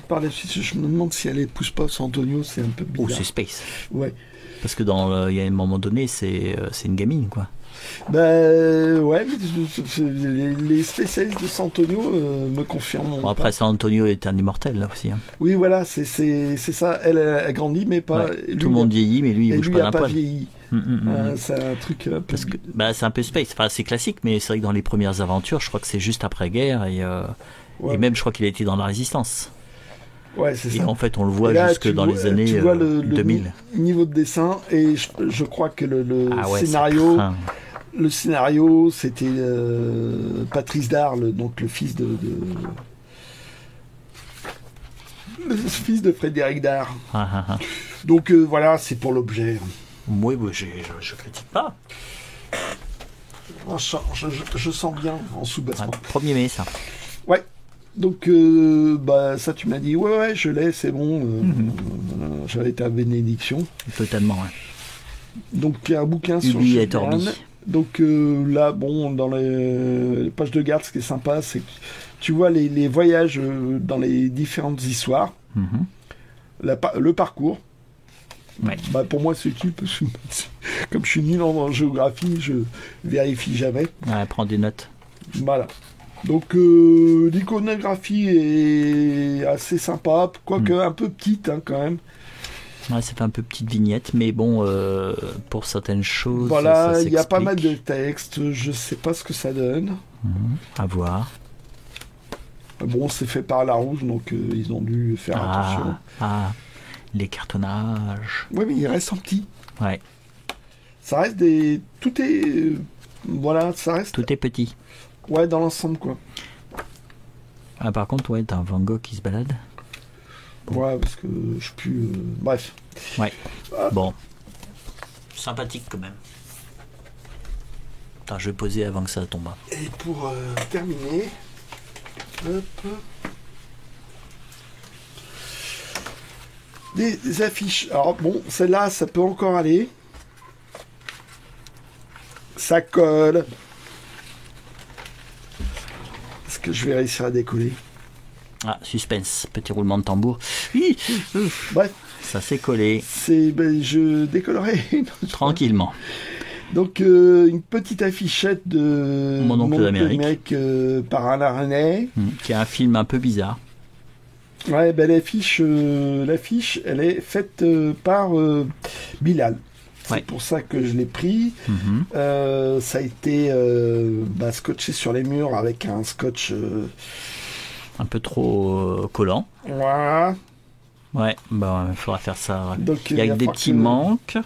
Par la suite, je me demande si elle épouse pas San Antonio, c'est un peu bizarre. Oh, c'est Space. Ouais. Parce que il y a un moment donné, c'est une gamine, quoi. Ouais, mais les spécialistes de San Antonio me confirment. Bon, après, San Antonio est un immortel, là aussi. Hein. Oui, voilà, c'est ça. Elle a grandi, mais pas... Ouais. Tout le monde vieillit, mais lui, il bouge pas d'un poil. Vieilli. C'est un truc... Parce que, c'est un peu Space. Enfin, c'est classique, mais c'est vrai que dans les premières aventures, je crois que c'est juste après-guerre, et même, je crois qu'il a été dans la Résistance. Ouais, c'est Et ça. en fait, on le voit Là, jusque dans les années tu vois 2000. niveau de dessin, et je crois que Ah ouais, scénario, ça craint. le scénario, c'était Patrice Darle, donc le fils de Frédéric Dard. Ah, ah, ah. Donc voilà, c'est pour l'objet. Oui, je critique pas. Je sens bien en Ah, sous-bassement. 1er mai, ça. Ouais. Donc, ça, tu m'as dit, ouais, je l'ai, c'est bon. J'avais été à bénédiction. Totalement, ouais. Donc, il y a un bouquin sur Ubi et Julian. Torbi. Donc, là, bon, dans les pages de garde, ce qui est sympa, c'est que tu vois les voyages dans les différentes histoires, Mhm. le parcours. Ouais. Bah, pour moi, c'est utile, parce que comme je suis nul en géographie, je vérifie jamais. Ouais, prends des notes. Voilà. Donc l'iconographie est assez sympa, quoique un peu petite hein, quand même. Ouais, ça fait un peu petite vignette, mais bon, pour certaines choses, Voilà, ça il y a pas s'explique. mal de textes, je sais pas ce que ça donne. À voir. Bon, c'est fait par Larousse, donc ils ont dû faire attention. Les cartonnages. Oui, mais il reste en petit. Ouais, Ça reste tout est... voilà, ça reste... tout est petit. Ouais, dans l'ensemble, quoi. Ah, par contre, ouais, t'as un Van Gogh qui se balade. Ouais, parce que je suis plus... bref. Ouais. Bon. Sympathique quand même. Attends, je vais poser avant que ça tombe. Et pour terminer... Hop... Des affiches. Alors bon, celle-là, ça peut encore aller. Ça colle. Est-ce que je vais réussir à décoller? Ah, suspense. Petit roulement de tambour. Hi, Bref, ça s'est collé. je décollerai. Tranquillement. Donc, une petite affichette de Mon oncle d'Amérique. Par Alain René. Qui est un film un peu bizarre. Ouais, ben l'affiche, elle est faite par Bilal. C'est Ouais. pour ça que je l'ai pris. Mhm. Ça a été scotché sur les murs avec un scotch. Un peu trop collant. Voilà. Ouais, bah, il faudra faire ça. Donc, Il y a va des falloir petits que- manques.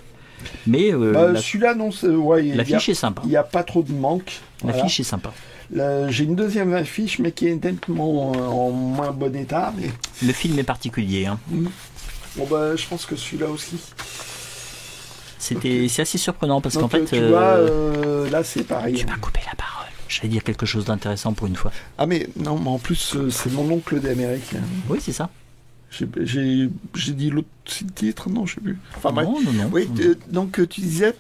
Mais Celui-là, non. Ouais, l'affiche est sympa. il n'y a pas trop de manque. Voilà. L'affiche est sympa. J'ai une deuxième affiche, mais qui est nettement en moins bon état. Mais... Le film est particulier. Hein. Bon, je pense que celui-là aussi. C'est assez surprenant parce Donc, qu'en fait. tu vois, là, c'est pareil. Tu m'as coupé la parole. J'allais dire quelque chose d'intéressant pour une fois. Ah, mais non, mais en plus, c'est mon oncle d'Amérique. Oui, c'est ça. J'ai dit l'autre titre, non, je sais plus. Enfin, bref. Non. Oui, donc tu disais,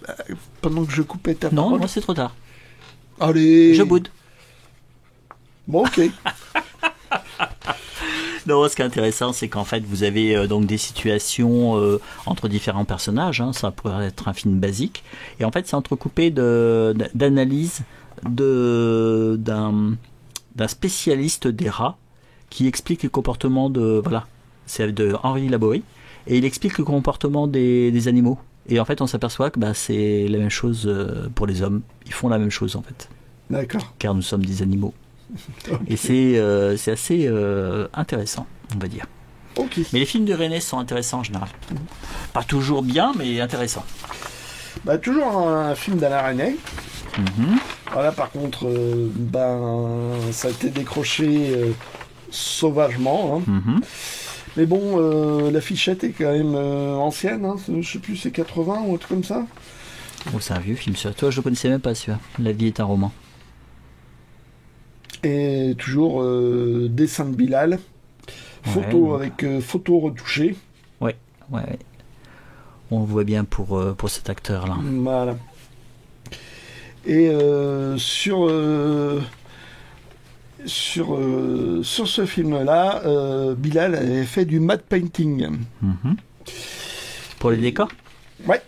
pendant que je coupais ta Non, parole. moi c'est trop tard. Allez. Je boude. Bon, ok. Non, ce qui est intéressant, c'est qu'en fait, vous avez donc des situations entre différents personnages. Hein, ça pourrait être un film basique. Et en fait, c'est entrecoupé d'analyses d'un spécialiste des rats qui explique le comportement de... Voilà, c'est de Henri Laborie. Et il explique le comportement des animaux. Et en fait, on s'aperçoit que c'est la même chose pour les hommes. Ils font la même chose, en fait. D'accord. Car nous sommes des animaux. Ok. Et c'est assez intéressant, on va dire. Ok. Mais les films de René sont intéressants en général. Pas toujours bien, mais intéressants. Toujours un film d'Alain René. Mhm. Voilà, par contre, ça a été décroché sauvagement. Hein. Mhm. Mais bon, la fichette est quand même ancienne. Hein. Je sais plus, c'est 80 ou un truc comme ça. Oh, c'est un vieux film, celui-là. Toi, je ne connaissais même pas celui-là. La vie est un roman. Et toujours dessin de Bilal. Photo Ouais. avec photo retouchée. Ouais. On le voit bien pour cet acteur-là. Voilà. Et sur ce film-là, Bilal avait fait du matte painting. Mhm. Pour les décors. Ouais.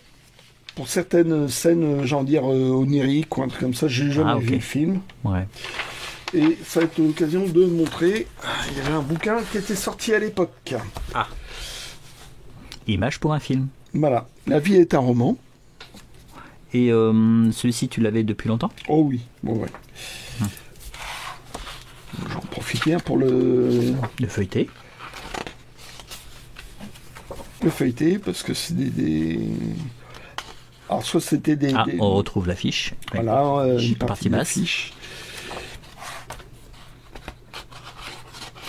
Pour certaines scènes, j'en dire oniriques ou un truc comme ça, j'ai jamais ok. vu le film. Ouais. Et ça va être l'occasion de montrer. Il y avait un bouquin qui était sorti à l'époque. Image pour un film. Voilà. La vie est un roman. Et celui-ci, tu l'avais depuis longtemps? Oh oui. Bon, ouais. J'en profite bien pour le. De feuilleter. le feuilleter parce que c'est Alors, soit c'était on retrouve l'affiche. Voilà, une partie de basse. l'affiche.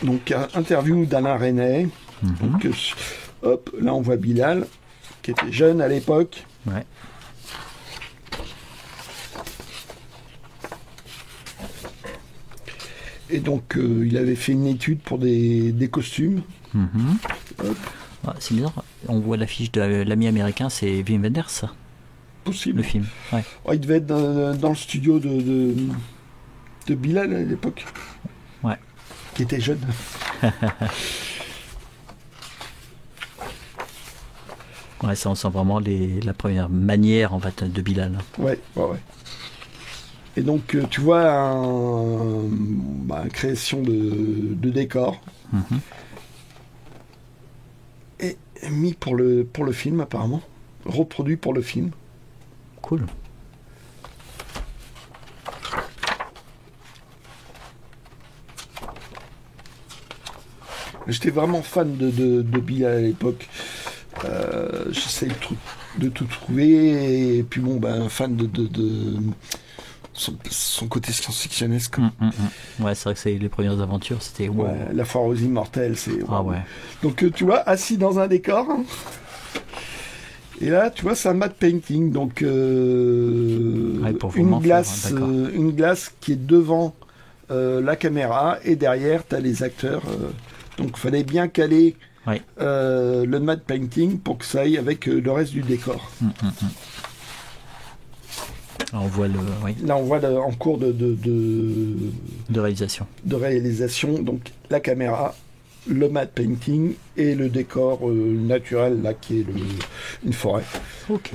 Donc, interview d'Alain Resnais. Donc, hop, là, on voit Bilal, qui était jeune à l'époque. Ouais. Et donc, il avait fait une étude pour des costumes. C'est bizarre. On voit l'affiche de l'ami américain, c'est Wim Wenders, ça. Possible. Le film. Ouais. Oh, il devait être dans le studio de Bilal à l'époque. Ouais. Qui était jeune. Ouais, ça on sent vraiment la première manière en fait de Bilal. Ouais. Et donc tu vois une création de décor et mis pour le film apparemment, reproduit pour le film. Cool. J'étais vraiment fan de Bilal à l'époque. J'essaie de tout trouver et puis fan de son côté science-fictionnesque. Ouais, c'est vrai que c'est les premières aventures, c'était wow. Ouais, la foire aux immortels, c'est wow. Ah ouais. Donc tu vois, assis dans un décor. Et là, tu vois, c'est un matte painting, donc une glace qui est devant la caméra et derrière, tu as les acteurs. Donc, il fallait bien caler le matte painting pour que ça aille avec le reste du décor. Là, on voit Là, on voit en cours de réalisation. De réalisation, donc la caméra, le matte painting et le décor naturel là qui est une forêt. Ok.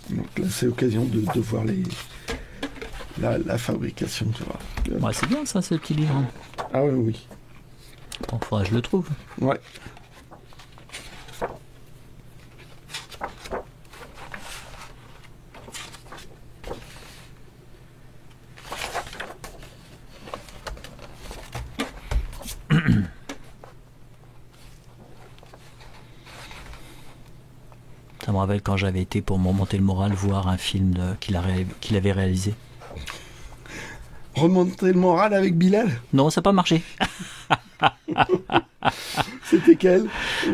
Donc là c'est l'occasion de voir la fabrication, tu vois. Ouais, c'est bien ça, ce petit livre. Ah oui. Bon, faudra que je le trouve. Ouais. Ça me rappelle quand j'avais été pour me remonter le moral voir un film qu'il avait réalisé. Remonter le moral avec Bilal ? Non, ça n'a pas marché. C'était quel ?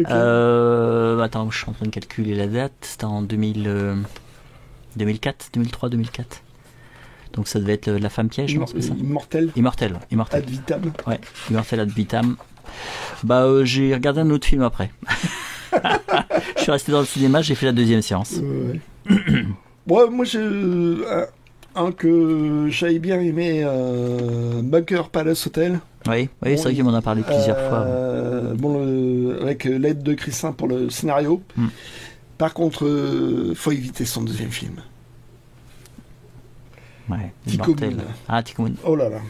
Attends, je suis en train de calculer la date. C'était en 2004, 2003, 2004. Donc ça devait être La Femme Piège, non, c'est ça ? Immortel. Ad vitam. Ouais, Immortel ad vitam. J'ai regardé un autre film après. Je suis resté dans le cinéma, j'ai fait la deuxième séance. Moi, un que j'avais bien aimé, Bunker Palace Hotel. Oui, c'est vrai qu'il m'en a parlé plusieurs fois. Avec l'aide de Christin pour le scénario. Par contre, faut éviter son deuxième film. Ouais, Tico Moon. Ah, Tico Moon. Oh là là.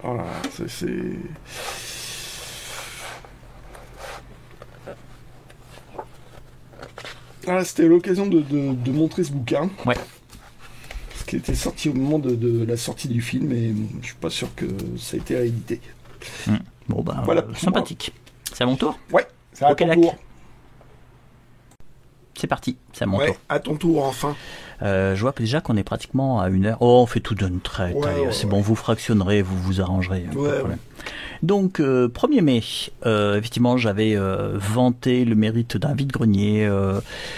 Oh là là, c'est... C'était l'occasion de montrer ce bouquin. Ouais. Ce qui était sorti au moment de la sortie du film, et je suis pas sûr que ça a été réédité. Voilà, sympathique. C'est à mon tour ? Ouais, c'est à ton tour. C'est parti, c'est à mon tour. À ton tour, enfin. Je vois déjà qu'on est pratiquement à 1 heure. Oh, on fait tout d'une traite. C'est bon, vous fractionnerez, vous vous arrangerez. Pas de problème. Donc, 1er mai, effectivement, j'avais vanté le mérite d'un vide-grenier.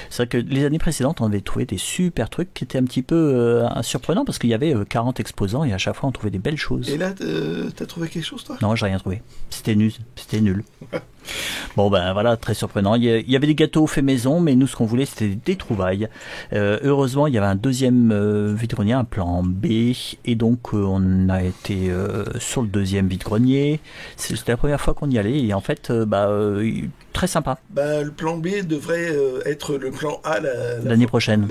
C'est vrai que les années précédentes, on avait trouvé des super trucs qui étaient un petit peu surprenants parce qu'il y avait 40 exposants et à chaque fois, on trouvait des belles choses. Et là, t'as trouvé quelque chose, toi ? Non, j'ai rien trouvé. C'était nul. Bon, voilà, très surprenant. Il y avait des gâteaux faits maison, mais nous, ce qu'on voulait, c'était des trouvailles. Heureusement, il y avait un deuxième vide-grenier, un plan B, et donc on a été sur le deuxième vide-grenier. C'était la première fois qu'on y allait, et en fait, très sympa. Le plan B devrait être le plan A l'année prochaine.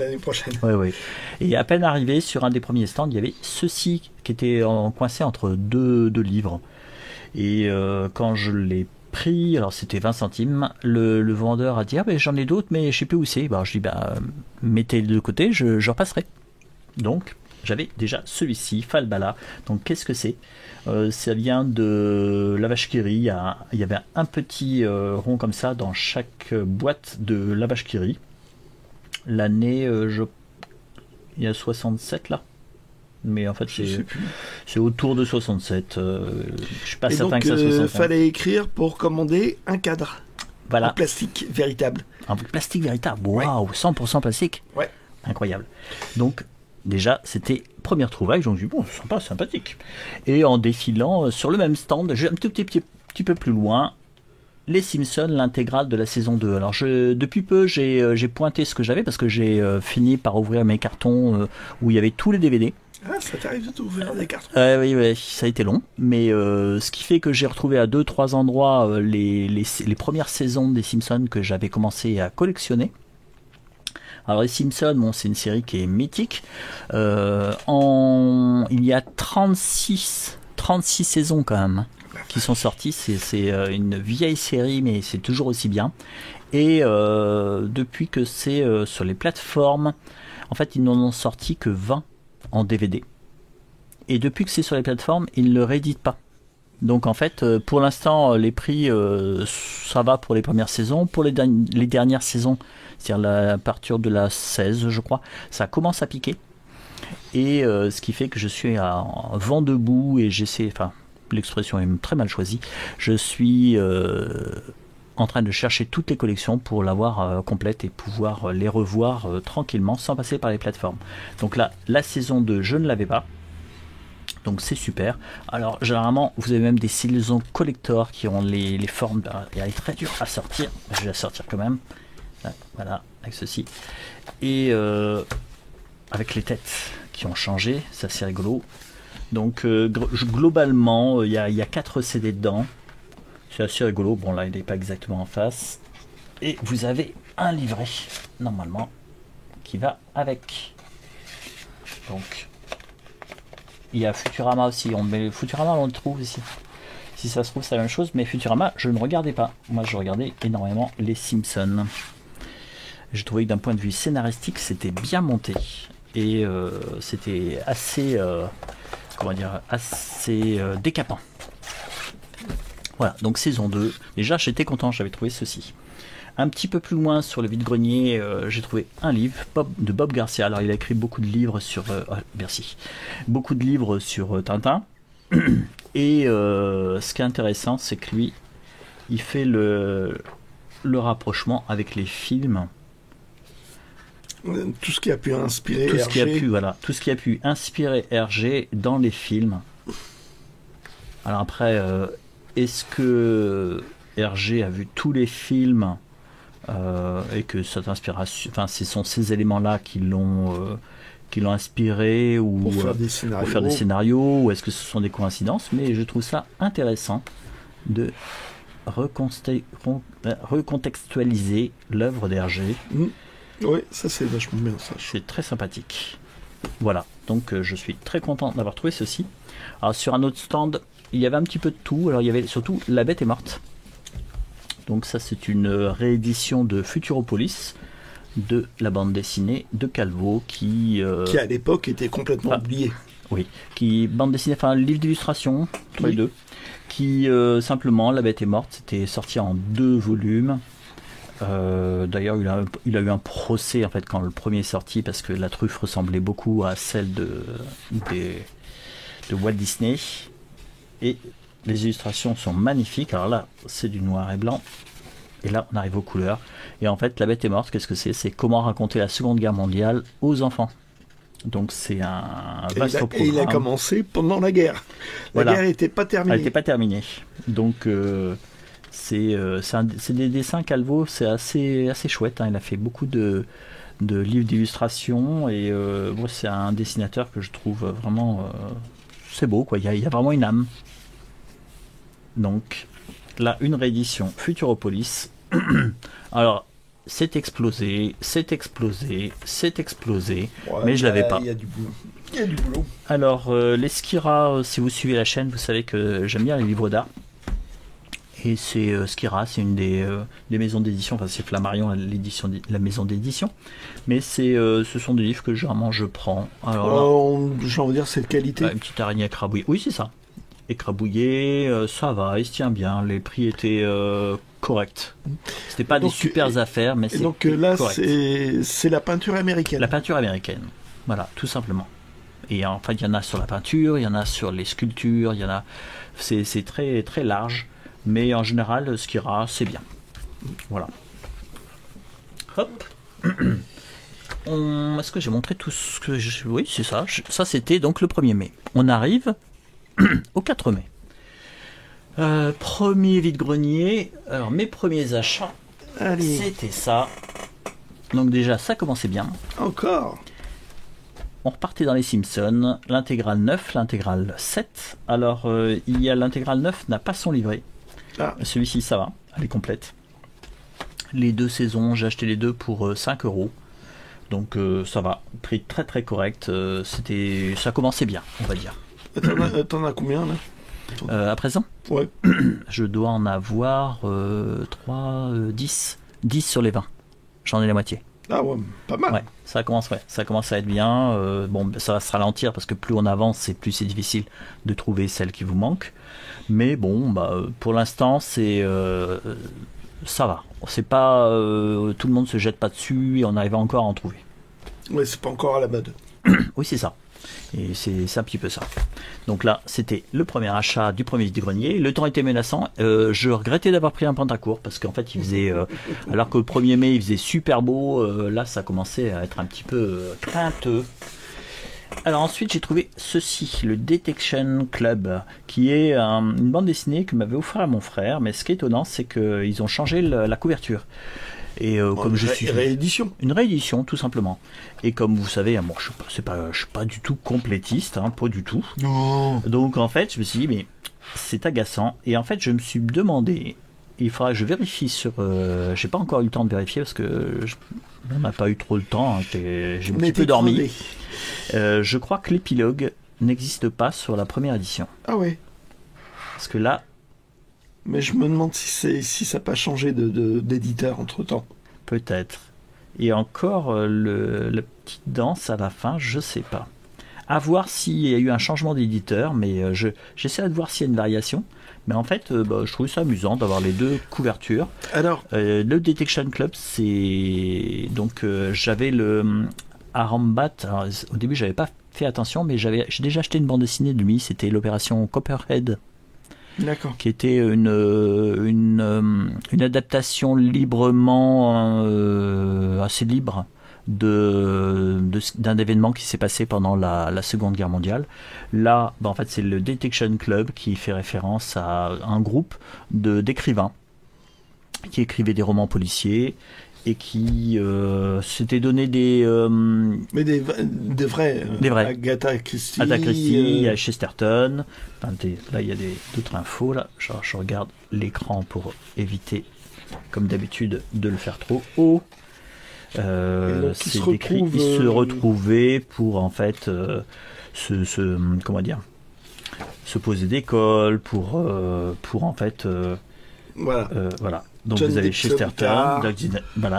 Oui. Et à peine arrivé sur un des premiers stands, il y avait ceci qui était coincé entre deux livres. Et quand je l'ai pris, alors c'était 20 centimes, le vendeur a dit j'en ai d'autres mais je sais plus où c'est. Je dis mettez-les de côté, je repasserai. Donc j'avais déjà celui-ci, Falbala. Donc qu'est-ce que c'est? Ça vient de la vache qui rit. Il y avait un petit rond comme ça dans chaque boîte de la vache qui rit. L'année, il y a 67 là. Mais en fait, c'est autour de 67. Je suis pas certain que ça soit 65. Fallait écrire pour commander un cadre. Voilà. En plastique véritable. En plastique véritable. Waouh, 100% plastique. Ouais. Incroyable. Donc, déjà, c'était première trouvaille. Donc, j'ai dit, bon, sympa, sympathique. Et en défilant sur le même stand, j'ai un tout petit peu plus loin, les Simpsons, l'intégrale de la saison 2. Alors, depuis peu, j'ai pointé ce que j'avais parce que j'ai fini par ouvrir mes cartons où il y avait tous les DVD. Ah, ça t'arrive de t'ouvrir des cartons? Oui, ça a été long. Mais ce qui fait que j'ai retrouvé à 2-3 endroits les premières saisons des Simpsons que j'avais commencé à collectionner. Alors les Simpsons, bon, c'est une série qui est mythique. Il y a 36 saisons quand même qui sont sorties. C'est une vieille série, mais c'est toujours aussi bien. Et depuis que c'est sur les plateformes, en fait, ils n'en ont sorti que 20 en DVD. Et depuis que c'est sur les plateformes, ils ne le rééditent pas. Donc en fait, pour l'instant, les prix, ça va pour les premières saisons. Pour les dernières saisons, c'est-à-dire à partir de la 16, je crois, ça commence à piquer. Et ce qui fait que je suis à vent debout et j'essaie, enfin, l'expression est très mal choisie, je suis en train de chercher toutes les collections pour l'avoir complète et pouvoir les revoir tranquillement sans passer par les plateformes. Donc là, la saison 2, je ne l'avais pas. Donc c'est super. Alors généralement, vous avez même des saisons collector qui ont les formes. Elle est très dure à sortir. Je vais la sortir quand même. Voilà, avec ceci. Et avec les têtes qui ont changé, c'est assez rigolo. Donc globalement, il y a 4 CD dedans. C'est assez rigolo. Bon là, il n'est pas exactement en face. Et vous avez un livret, normalement, qui va avec. Donc, il y a Futurama aussi. Futurama, on le trouve ici. Si ça se trouve, c'est la même chose. Mais Futurama, je ne regardais pas. Moi, je regardais énormément les Simpsons. J'ai trouvé que d'un point de vue scénaristique, c'était bien monté. Et c'était assez... assez décapant. Voilà, donc saison 2. Déjà, j'étais content, j'avais trouvé ceci. Un petit peu plus loin sur le vide-grenier, j'ai trouvé un livre de Bob Garcia. Alors, il a écrit beaucoup de livres sur... merci. Beaucoup de livres sur Tintin. Et ce qui est intéressant, c'est que lui, il fait le rapprochement avec les films. Tout ce qui a pu inspirer Hergé. Tout ce qui a pu inspirer Hergé dans les films. Alors après... est-ce que Hergé a vu tous les films et que cette inspiration, enfin, ce sont ces éléments-là qui l'ont inspiré ou pour faire des scénarios, ou est-ce que ce sont des coïncidences? Mais je trouve ça intéressant de recontextualiser l'œuvre d'Hergé. Oui, ça c'est vachement bien ça. C'est très sympathique. Voilà, donc je suis très content d'avoir trouvé ceci. Alors sur un autre stand, il y avait un petit peu de tout. Alors il y avait surtout La Bête est morte. Donc ça c'est une réédition de Futuropolis, de la bande dessinée de Calvo qui à l'époque était complètement oublié. Oui, bande dessinée, enfin livre d'illustration, tous les deux. Qui simplement, La Bête est morte, c'était sorti en 2 volumes. D'ailleurs il a eu un procès en fait quand le premier est sorti parce que la truffe ressemblait beaucoup à celle de Walt Disney. Et les illustrations sont magnifiques. Alors là, c'est du noir et blanc. Et là, on arrive aux couleurs. Et en fait, La Bête est morte, qu'est-ce que c'est? C'est comment raconter la Seconde Guerre mondiale aux enfants. Donc c'est un vaste programme. Et il a commencé pendant la guerre. La guerre n'était pas terminée. Elle n'était pas terminée. Donc c'est des dessins Calvo, c'est assez chouette. Hein. Il a fait beaucoup de livres d'illustration. Et moi, c'est un dessinateur que je trouve vraiment... c'est beau, quoi. Il y a vraiment une âme. Donc, là, une réédition Futuropolis. Alors, c'est explosé. Ouais, mais je l'avais pas. Il y a du boulot. Alors, les Skira, si vous suivez la chaîne, vous savez que j'aime bien les livres d'art. Et c'est Skira, c'est une des maisons d'édition, enfin c'est Flammarion, la maison d'édition. Mais ce sont des livres que généralement je prends. Alors là, j'ai envie de dire, c'est de qualité. Une petite araignée écrabouillée. Oui, c'est ça. Écrabouillée, ça va, il se tient bien. Les prix étaient corrects. C'était pas des super affaires, mais c'est donc là, correct. c'est la peinture américaine. La peinture américaine. Voilà, tout simplement. Et en fait, il y en a sur la peinture, il y en a sur les sculptures, il y en a. C'est très, très large. Mais en général, Skira, c'est bien. Voilà. Hop. Est-ce que j'ai montré tout ce que je... Oui, c'est ça. Ça, c'était donc le 1er mai. On arrive au 4 mai. Premier vide-grenier. Alors, mes premiers achats, c'était ça. Donc déjà, ça commençait bien. Encore. On repartait dans les Simpsons. L'intégrale 9, l'intégrale 7. Alors, il y a l'intégrale 9 n'a pas son livret. Ah. Celui-ci, ça va. Elle est complète. Les 2 saisons, j'ai acheté les 2 pour 5 €. Donc ça va. Prix très très correct. Ça commençait bien, on va dire. T'en as combien là à présent? Ouais. Je dois en avoir 10 sur les 20. J'en ai la moitié. Ah ouais, pas mal. Ouais, ça commence à être bien. Bon, ça va se ralentir parce que plus on avance, plus c'est difficile de trouver celle qui vous manque. Mais bon, pour l'instant, ça va. C'est pas tout le monde se jette pas dessus et on arrive encore à en trouver. Ouais, c'est pas encore à la mode. Oui, c'est ça. Et c'est un petit peu ça. Donc là, c'était le premier achat du premier vide-grenier. Le temps était menaçant. Je regrettais d'avoir pris un pantacourt parce qu'en fait, il faisait, alors que le 1er mai, il faisait super beau. Là, ça commençait à être un petit peu crainteux. Alors ensuite, j'ai trouvé ceci, le Detection Club, qui est une bande dessinée que m'avait offert mon frère. Mais ce qui est étonnant, c'est qu'ils ont changé la couverture. Et comme je suis une réédition tout simplement. Et comme vous savez, bon, je suis pas du tout complétiste, pas du tout. Non. Donc en fait, je me suis dit mais c'est agaçant. Et en fait, je me suis demandé, il faudra que je vérifie sur. J'ai pas encore eu le temps de vérifier parce que on n'a pas eu trop le temps. J'ai un petit peu dormi. Je crois que l'épilogue n'existe pas sur la première édition. Ah ouais. Parce que là. Mais je me demande si ça n'a pas changé d'éditeur entre-temps. Peut-être. Et encore, la petite danse à la fin, je sais pas. À voir s'il y a eu un changement d'éditeur, mais j'essaie de voir s'il y a une variation. Mais en fait, je trouve ça amusant d'avoir les 2 couvertures. Alors, le Detection Club, c'est... Donc, j'avais le Arambat. Alors, au début, j'avais pas fait attention, mais j'ai déjà acheté une bande dessinée de lui. C'était l'opération Copperhead. D'accord. Qui était une adaptation librement assez libre d'un événement qui s'est passé pendant la Seconde Guerre mondiale. Là, en fait, c'est le Detection Club qui fait référence à un groupe d'écrivains qui écrivaient des romans policiers et qui s'étaient donné mais des vrais. Des vrais. Agatha Christie. Il y a Chesterton. Enfin, là, il y a d'autres infos. Là. Je regarde l'écran pour éviter, comme d'habitude, de le faire trop haut. C'est décrit. Ils se retrouvaient pour, en fait, comment dire, se poser d'école, pour en fait... voilà. Donc John vous avez Dixon Chesterton,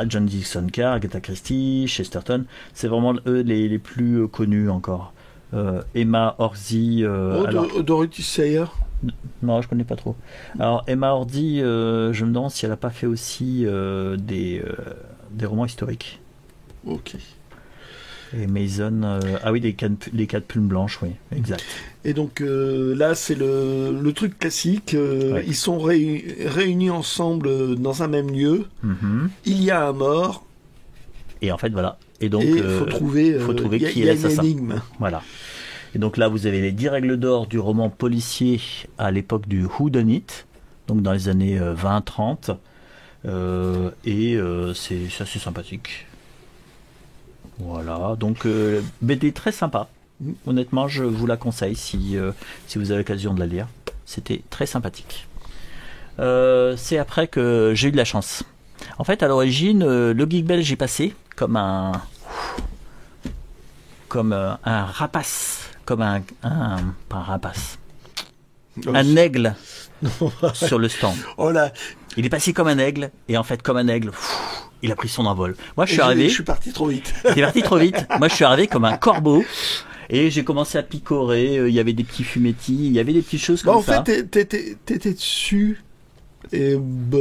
John Dixon Carr, Agatha Christie, Chesterton. C'est vraiment eux les plus connus encore. Emma Orsi. Dorothy Sayers. Non, je connais pas trop. Alors Emma Orsi, je me demande si elle a pas fait aussi des romans historiques. Ok. Et Mason, oui, les quatre plumes blanches, oui, exact. Et donc là, c'est le truc classique. Ouais. Ils sont réunis ensemble dans un même lieu. Mm-hmm. Il y a un mort. Et en fait, voilà. Et donc, il faut trouver qui est l'assassin. Il y a une énigme. Voilà. Et donc là, vous avez les 10 règles d'or du roman policier à l'époque du Who Done It, donc dans les années 20-30. C'est assez sympathique. Voilà, donc BD très sympa. Honnêtement, je vous la conseille si vous avez l'occasion de la lire. C'était très sympathique. C'est après que j'ai eu de la chance. En fait, à l'origine, le Geek Belge est passé comme un rapace, pas un rapace. un aigle sur le stand. Oh là. Il est passé comme un aigle, et en fait, comme un aigle, il a pris son envol. Moi, je suis arrivé. Je suis parti trop vite. T'es parti trop vite. Moi, je suis arrivé comme un corbeau. Et j'ai commencé à picorer. Il y avait des petits fumettis, il y avait des petites choses comme ça. En fait, t'étais dessus. Et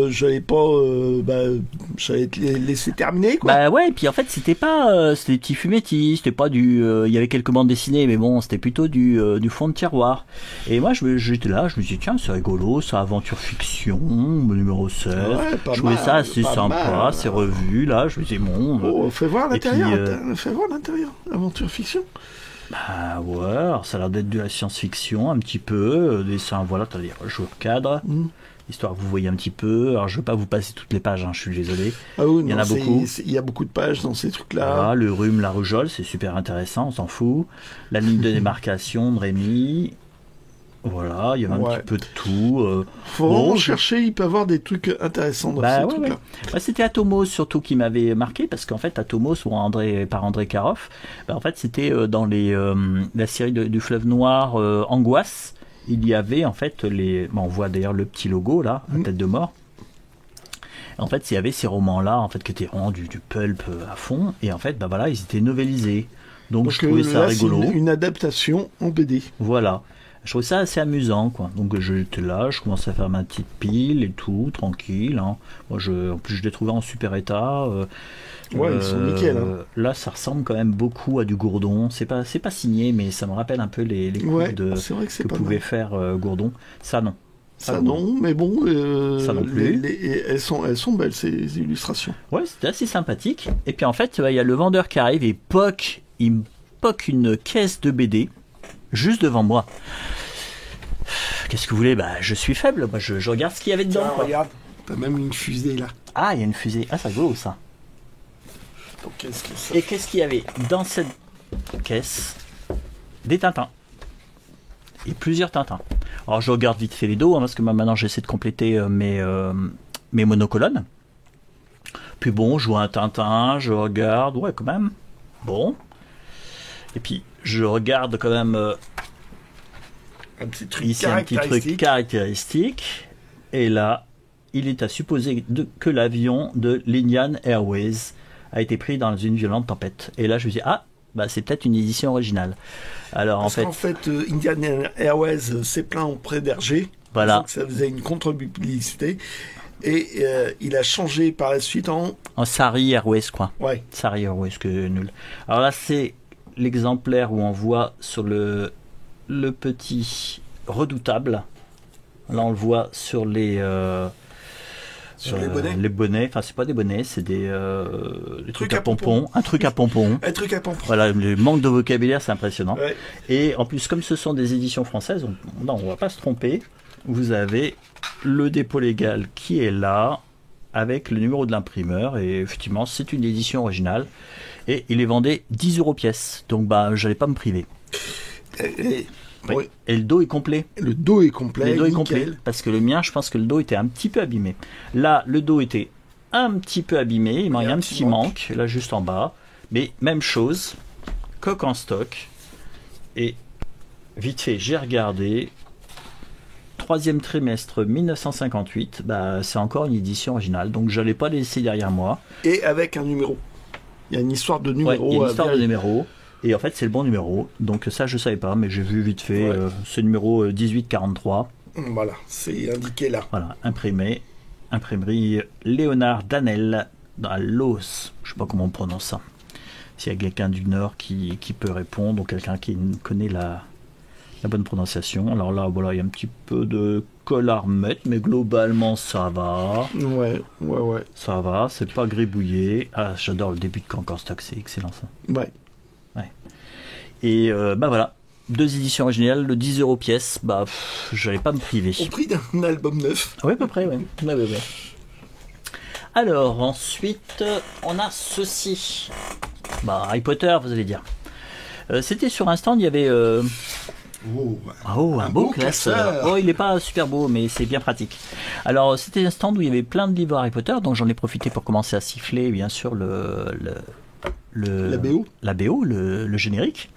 j'allais te laisser terminer, quoi. Bah ouais, et puis en fait, c'était pas. C'était des petits fumettis, c'était pas du. Il y avait quelques bandes dessinées, mais bon, c'était plutôt du fond de tiroir. Et moi, j'étais là, je me disais, tiens, c'est rigolo, ça, aventure fiction, numéro 16. Ouais, je trouvais ça assez sympa, c'est revu, là, je me disais, bon. Oh, fais voir l'intérieur, fais voir l'intérieur, aventure fiction. Bah ouais, alors ça a l'air d'être de la science-fiction, un petit peu, dessin, voilà, t'as dire, je cadre, histoire que vous voyez un petit peu. Alors je vais pas vous passer toutes les pages, je suis désolé. Ah oui, il y en a beaucoup. Il y a beaucoup de pages dans ces trucs-là. Voilà, le rhume, la rougeole, c'est super intéressant, on s'en fout. La ligne de démarcation de Rémi. Voilà, il y avait un petit peu de tout. Faut vraiment chercher, il peut y avoir des trucs intéressants dans ces trucs-là. Ouais. Bah, c'était Atomos surtout qui m'avait marqué, parce qu'en fait, Atomos, par André Karoff, en fait, c'était dans la série du Fleuve Noir, Angoisse. Il y avait en fait on voit d'ailleurs le petit logo là, à tête de mort. En fait, il y avait ces romans-là, en fait, qui étaient vraiment du pulp à fond, et en fait, ils étaient novélisés. Donc je trouvais ça rigolo. C'est une adaptation en BD. Voilà. Je trouvais ça assez amusant, quoi. Donc j'étais là, je commençais à faire ma petite pile et tout, tranquille. Hein. Moi, en plus, je l'ai trouvé en super état. Ils sont nickel. Là, ça ressemble quand même beaucoup à du Gourdon. C'est pas signé, mais ça me rappelle un peu les coups que pouvait faire Gourdon. Ça, non. Ça, non, mais bon, ça non plus. Elles sont belles, ces illustrations. Ouais, c'était assez sympathique. Et puis en fait, il y a le vendeur qui arrive et il me poque une caisse de BD. Juste devant moi. Qu'est-ce que vous voulez ? Je suis faible. Moi, je regarde ce qu'il y avait dedans. Tiens, regarde, t'as même une fusée là. Ah, il y a une fusée. Ah, c'est rigolo ça. Donc, et qu'est-ce qu'il y avait dans cette caisse ? Des Tintins. Et plusieurs Tintins. Alors, je regarde vite fait les dos, parce que maintenant, j'essaie de compléter mes monocolonnes. Puis bon, je vois un Tintin, je regarde. Ouais, quand même. Bon. Et puis, je regarde quand même un petit truc ici un petit truc caractéristique. Et là, il est à supposer que l'avion de l'Indian Airways a été pris dans une violente tempête. Et là, je me dis, c'est peut-être une édition originale. Alors, en fait, Indian Airways s'est plaint auprès d'Hergé. Voilà. Donc, ça faisait une contre-publicité. Et il a changé par la suite en Sari Airways, quoi. Ouais. Sari Airways, que nul. Alors là, c'est l'exemplaire où on voit sur le petit redoutable. Là, on le voit sur les bonnets. Les bonnets. Enfin, c'est pas des bonnets, c'est des trucs à pompons. Un truc à pompons. Un truc à pompons. Voilà, le manque de vocabulaire, c'est impressionnant. Ouais. Et en plus, comme ce sont des éditions françaises, on va pas se tromper. Vous avez le dépôt légal qui est là, avec le numéro de l'imprimeur. Et effectivement, c'est une édition originale. Et il est vendé 10 € pièce. Donc, j'allais pas me priver. Oui. Et le dos est complet. Le dos est complet. Parce que le mien, je pense que le dos était un petit peu abîmé. Là, le dos était un petit peu abîmé. Il y a un petit manque. Là, juste en bas. Mais même chose. Coque en stock. Et vite fait, j'ai regardé. 3e trimestre 1958. C'est encore une édition originale. Donc, je n'allais pas les laisser derrière moi. Et avec un numéro. Il y a une histoire de numéro. Il y a une histoire de numéro. Et en fait, c'est le bon numéro. Donc ça, je ne savais pas, mais j'ai vu vite fait ce numéro 1843. Voilà, c'est indiqué là. Voilà, imprimé. Imprimerie Léonard Danel, à Los. Je ne sais pas comment on prononce ça. S'il y a quelqu'un du Nord qui peut répondre, ou quelqu'un qui connaît la bonne prononciation. Alors là, voilà, il y a un petit peu de colle à remettre, mais globalement, ça va. Ouais. Ça va, c'est pas gribouillé. Ah, j'adore le début de Caen en stock, c'est excellent ça. Ouais. Et voilà, 2 éditions originales, le 10 € pièce, j'allais pas me priver. Au prix d'un album neuf. Oui, à peu près, oui. Ouais. Alors, ensuite, on a ceci. Harry Potter, vous allez dire. C'était sur un stand, il y avait... un beau classeur. Oh, il n'est pas super beau, mais c'est bien pratique. Alors, c'était un stand où il y avait plein de livres Harry Potter, donc j'en ai profité pour commencer à siffler, bien sûr, la BO, le générique.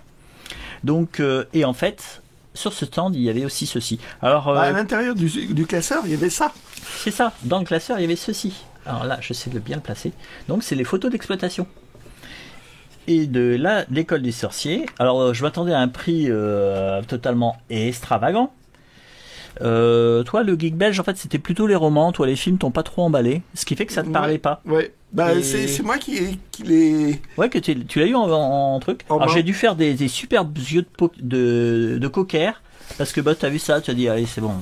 Donc, et en fait, sur ce stand, il y avait aussi ceci. Alors, à l'intérieur du classeur, il y avait ça. C'est ça. Dans le classeur, il y avait ceci. Alors là, je sais de bien le placer. Donc, c'est les photos d'exploitation. Et de là, l'école des sorciers. Alors, je m'attendais à un prix totalement extravagant. Toi, le geek belge, en fait, c'était plutôt les romans. Toi, les films t'ont pas trop emballé. Ce qui fait que ça te parlait pas. Ouais. Bah, et... c'est moi qui les... Ouais, que tu l'as eu en truc. Alors, j'ai dû faire des superbes yeux de cocker. Parce que bah, tu as vu ça, tu as dit, allez, c'est bon.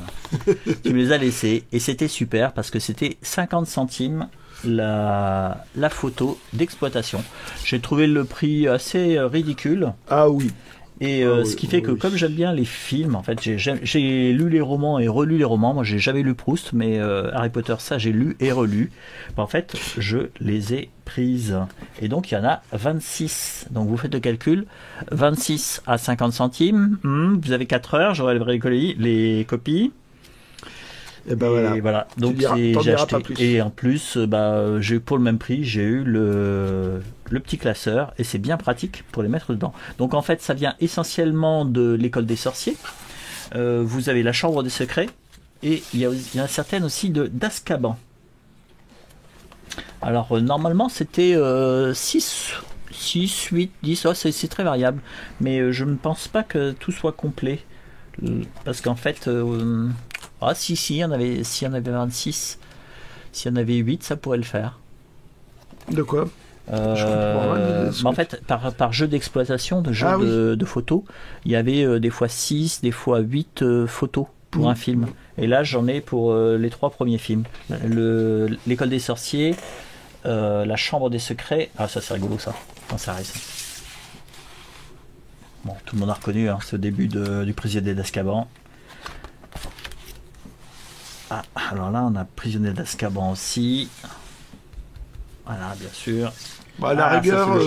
Tu me les as laissés. Et c'était super parce que c'était 50 centimes la photo d'exploitation. J'ai trouvé le prix assez ridicule. Ah oui. Et ce qui fait que comme j'aime bien les films, en fait, j'ai lu les romans et relu les romans. Moi, j'ai jamais lu Proust, mais Harry Potter, ça, j'ai lu et relu. En fait, je les ai prises. Et donc, il y en a 26. Donc, vous faites le calcul. 26 à 50 centimes. Vous avez 4 heures. J'aurai les copies. Et ben voilà. Donc j'ai acheté. Et en plus, pour le même prix, j'ai eu le petit classeur et c'est bien pratique pour les mettre dedans. Donc en fait, ça vient essentiellement de l'école des sorciers. Vous avez la chambre des secrets et il y a certaines aussi d'Azkaban. Alors normalement, c'était 6, 8, 10. C'est très variable, mais je ne pense pas que tout soit complet parce qu'en fait. Si, s'il y en avait 26, s'il y en avait 8, ça pourrait le faire. De quoi en fait, par jeu d'exploitation, de jeu de photos, il y avait des fois 6, des fois 8 photos pour un film. Et là, j'en ai pour les 3 premiers films. L'école des sorciers, la chambre des secrets. Ah, ça c'est rigolo ça, quand ça reste. Bon, tout le monde a reconnu ce début du prisonnier d'Azkaban. Ah, alors là, on a prisonnier d'Azkaban aussi. Voilà, bien sûr. Bah, à la rigueur,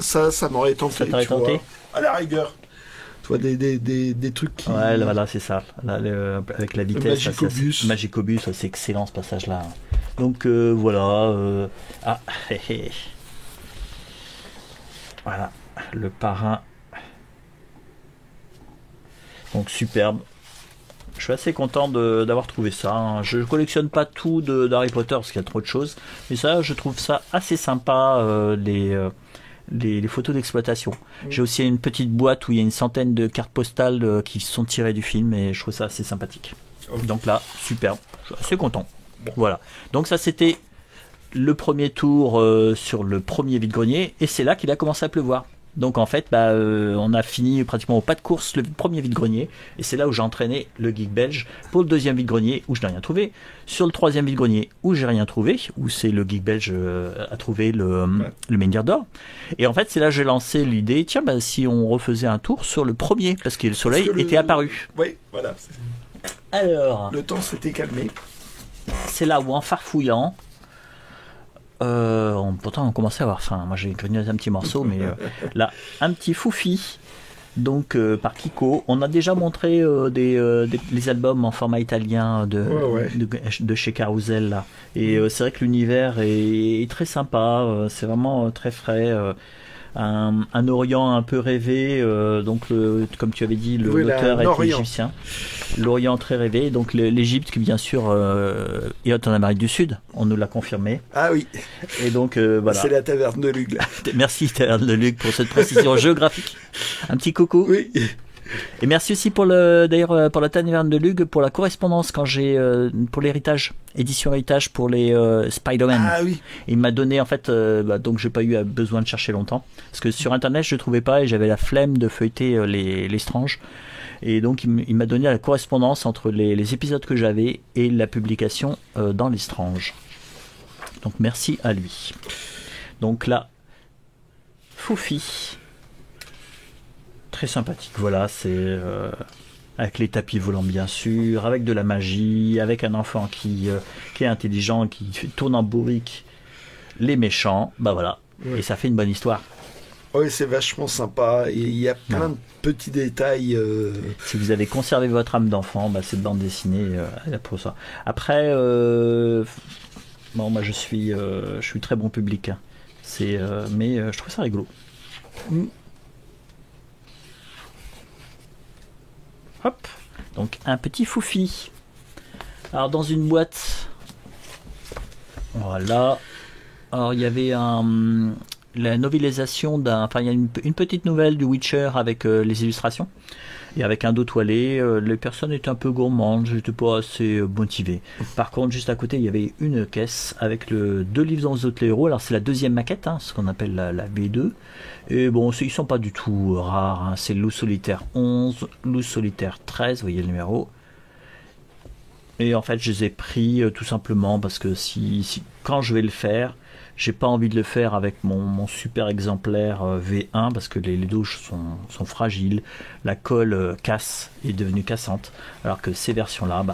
ça m'aurait tenté. Ça t'aurait tenté ? À la rigueur. Tu vois, des trucs qui... Ouais, là, voilà, c'est ça. Là, avec la vitesse. Magicobus. Magicobus, c'est excellent ce passage-là. Donc, voilà. Voilà, le parrain. Donc, superbe. Je suis assez content d'avoir trouvé ça. Je collectionne pas tout d'Harry Potter parce qu'il y a trop de choses. Mais ça, je trouve ça assez sympa, les photos d'exploitation. J'ai aussi une petite boîte où il y a une centaine de cartes postales qui sont tirées du film et je trouve ça assez sympathique. Donc là, superbe. Je suis assez content. Voilà. Donc ça, c'était le premier tour sur le premier vide-grenier et c'est là qu'il a commencé à pleuvoir. Donc en fait, on a fini pratiquement au pas de course le premier vide-grenier et c'est là où j'ai entraîné le geek belge pour le deuxième vide-grenier où je n'ai rien trouvé. Sur le troisième vide-grenier où j'ai rien trouvé, où c'est le geek belge a trouvé le menhir d'or. Et en fait, c'est là que j'ai lancé l'idée, tiens, si on refaisait un tour sur le premier parce que le soleil était apparu. Oui, voilà. Alors, le temps s'était calmé. C'est là où en farfouillant, pourtant on commençait à avoir faim. Moi j'ai grignoté un petit morceau, mais là un petit foufi. Donc par Kiko, on a déjà montré les albums en format italien de chez Carousel là. Et c'est vrai que l'univers est très sympa. C'est vraiment très frais. Un Orient un peu rêvé, donc comme tu avais dit, l'auteur est égyptien. L'Orient très rêvé, donc l'Égypte qui bien sûr est en Amérique du Sud, on nous l'a confirmé. Ah oui. Et donc voilà. C'est la taverne de Lugue. Merci Taverne de Lugue pour cette précision géographique. Un petit coucou. Oui. Et merci aussi pour la taverne de Lugue pour la correspondance quand j'ai pour l'héritage, édition héritage pour les Spider-Man. Ah oui. Il m'a donné en fait donc j'ai pas eu besoin de chercher longtemps parce que sur internet je trouvais pas et j'avais la flemme de feuilleter les Strange. Et donc il m'a donné la correspondance entre les épisodes que j'avais et la publication dans les Strange. Donc merci à lui. Donc là, Foufi. Très sympathique, voilà, c'est avec les tapis volants bien sûr, avec de la magie, avec un enfant qui est intelligent, qui tourne en bourrique les méchants, voilà, et ça fait une bonne histoire. Oui, c'est vachement sympa, et il y a plein de petits détails. Si vous avez conservé votre âme d'enfant, cette bande dessinée, elle est pour ça. Après, moi je suis très bon public, hein. Mais je trouve ça rigolo. Hop, donc un petit foufi. Alors dans une boîte, voilà. Alors il y avait la novélisation il y a une petite nouvelle du Witcher avec les illustrations. Et avec un dos toilé, les personnes étaient un peu gourmandes, j'étais pas assez motivé. Par contre, juste à côté, il y avait une caisse avec 2 livres dans les autres héros. Alors c'est la deuxième maquette, ce qu'on appelle la V2. Et bon, ils sont pas du tout rares. C'est Loup Solitaire 11, Loup Solitaire 13, vous voyez le numéro. Et en fait, je les ai pris tout simplement parce que quand je vais le faire, j'ai pas envie de le faire avec mon super exemplaire V1 parce que les douches sont fragiles, la colle est devenue cassante, alors que ces versions-là,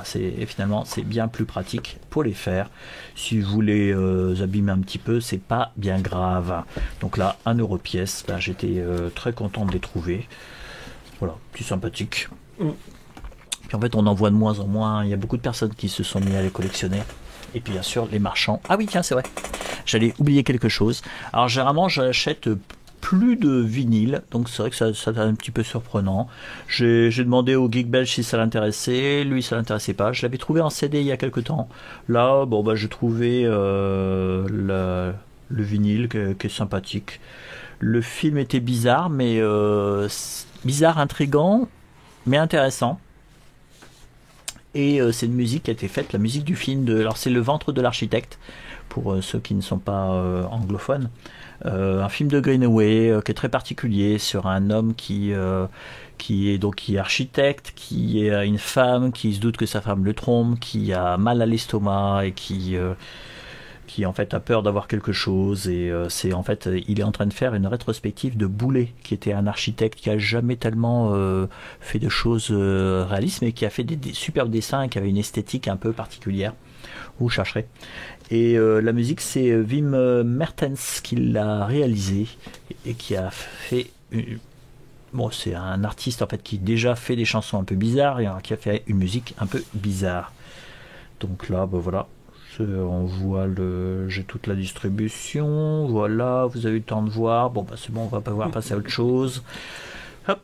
finalement, c'est bien plus pratique pour les faire. Si vous les abîmez un petit peu, c'est pas bien grave. Donc là, 1€ pièce, j'étais très content de les trouver. Voilà, plus sympathique. Puis en fait, on en voit de moins en moins. Il y a beaucoup de personnes qui se sont mis à les collectionner. Et puis bien sûr, les marchands. Ah oui, tiens, c'est vrai. J'allais oublier quelque chose. Alors généralement, j'achète plus de vinyle. Donc c'est vrai que ça est un petit peu surprenant. J'ai demandé au Geek Belge si ça l'intéressait. Lui, ça l'intéressait pas. Je l'avais trouvé en CD il y a quelque temps. Là, j'ai trouvé le vinyle qui est sympathique. Le film était bizarre, mais bizarre, intriguant, mais intéressant. Et c'est une musique qui a été faite, la musique du film alors c'est Le Ventre de l'architecte pour ceux qui ne sont pas anglophones, un film de Greenaway qui est très particulier sur un homme qui est architecte, qui est une femme qui se doute que sa femme le trompe, qui a mal à l'estomac et qui en fait a peur d'avoir quelque chose, et il est en train de faire une rétrospective de Boulet, qui était un architecte qui a jamais tellement fait de choses réalistes, mais qui a fait des superbes dessins et qui avait une esthétique un peu particulière. Vous chercherez. Et la musique, c'est Wim Mertens qui l'a réalisé et qui a fait c'est un artiste en fait qui déjà fait des chansons un peu bizarres et qui a fait une musique un peu bizarre. Donc là, voilà. On voit j'ai toute la distribution, voilà, vous avez eu le temps de voir, c'est bon, on va pouvoir passer à autre chose. Hop.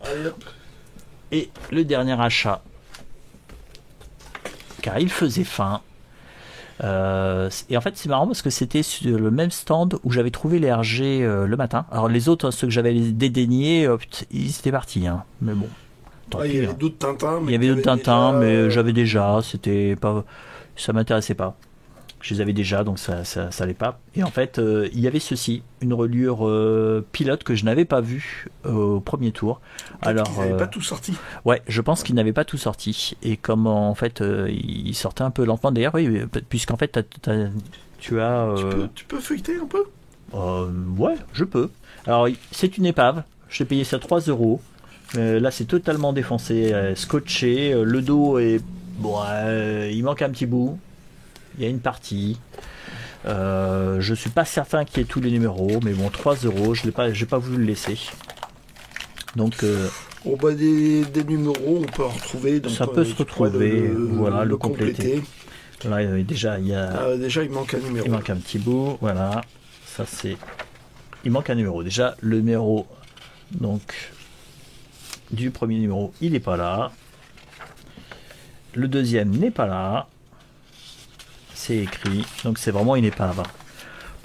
Et le dernier achat, car il faisait faim, et en fait c'est marrant parce que c'était sur le même stand où j'avais trouvé les RG le matin. Alors les autres, ceux que j'avais dédaignés, ils étaient partis, mais bon. Il y avait d'autres Tintins, mais j'avais déjà, c'était pas, ça m'intéressait pas. Je les avais déjà, donc ça allait pas. Et en fait, il y avait ceci, une reliure pilote que je n'avais pas vue au premier tour. Alors, ils n'avaient pas tout sorti. Ouais, je pense qu'ils n'avaient pas tout sorti. Et comme en fait, ils sortaient un peu lentement. D'ailleurs, oui, puisqu'en fait, tu as... Tu peux feuilleter un peu ouais, je peux. Alors, c'est une épave. Je t'ai payé ça 3€. Là, c'est totalement défoncé, scotché. Le dos est... il manque un petit bout. Il y a une partie. Je suis pas certain qu'il y ait tous les numéros, mais 3€, j'ai pas voulu le laisser. Donc des numéros, on peut en retrouver. Donc, ça peut se retrouver, le compléter. Là, déjà il manque un numéro. Il manque un petit bout, voilà. Ça c'est. Il manque un numéro. Déjà le numéro du premier numéro, il n'est pas là. Le deuxième n'est pas là. C'est écrit, donc c'est vraiment une épave.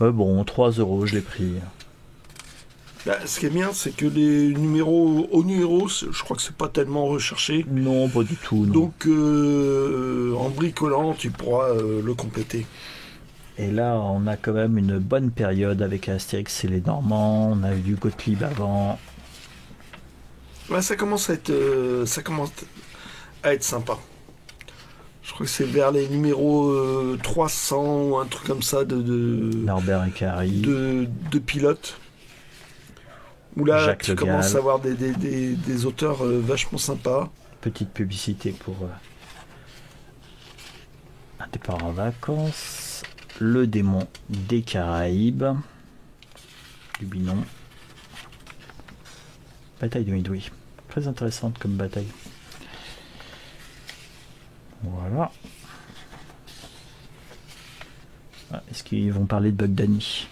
3€, je l'ai pris. Ce qui est bien, c'est que les numéros je crois que c'est pas tellement recherché. Non, pas du tout. Non. Donc, en bricolant, tu pourras le compléter. Et là, on a quand même une bonne période avec Astérix et les Normands. On a eu du Gottlieb avant. Ça commence à être sympa. Je crois que c'est vers les numéros 300 ou un truc comme ça de Norbert et Carrie. De pilotes. Où là, Jacques tu commences à avoir des auteurs vachement sympas. Petite publicité pour un départ en vacances. Le démon des Caraïbes. Du Binon. Bataille de Midway. Très intéressante comme bataille. Voilà. Est-ce qu'ils vont parler de Bugdani?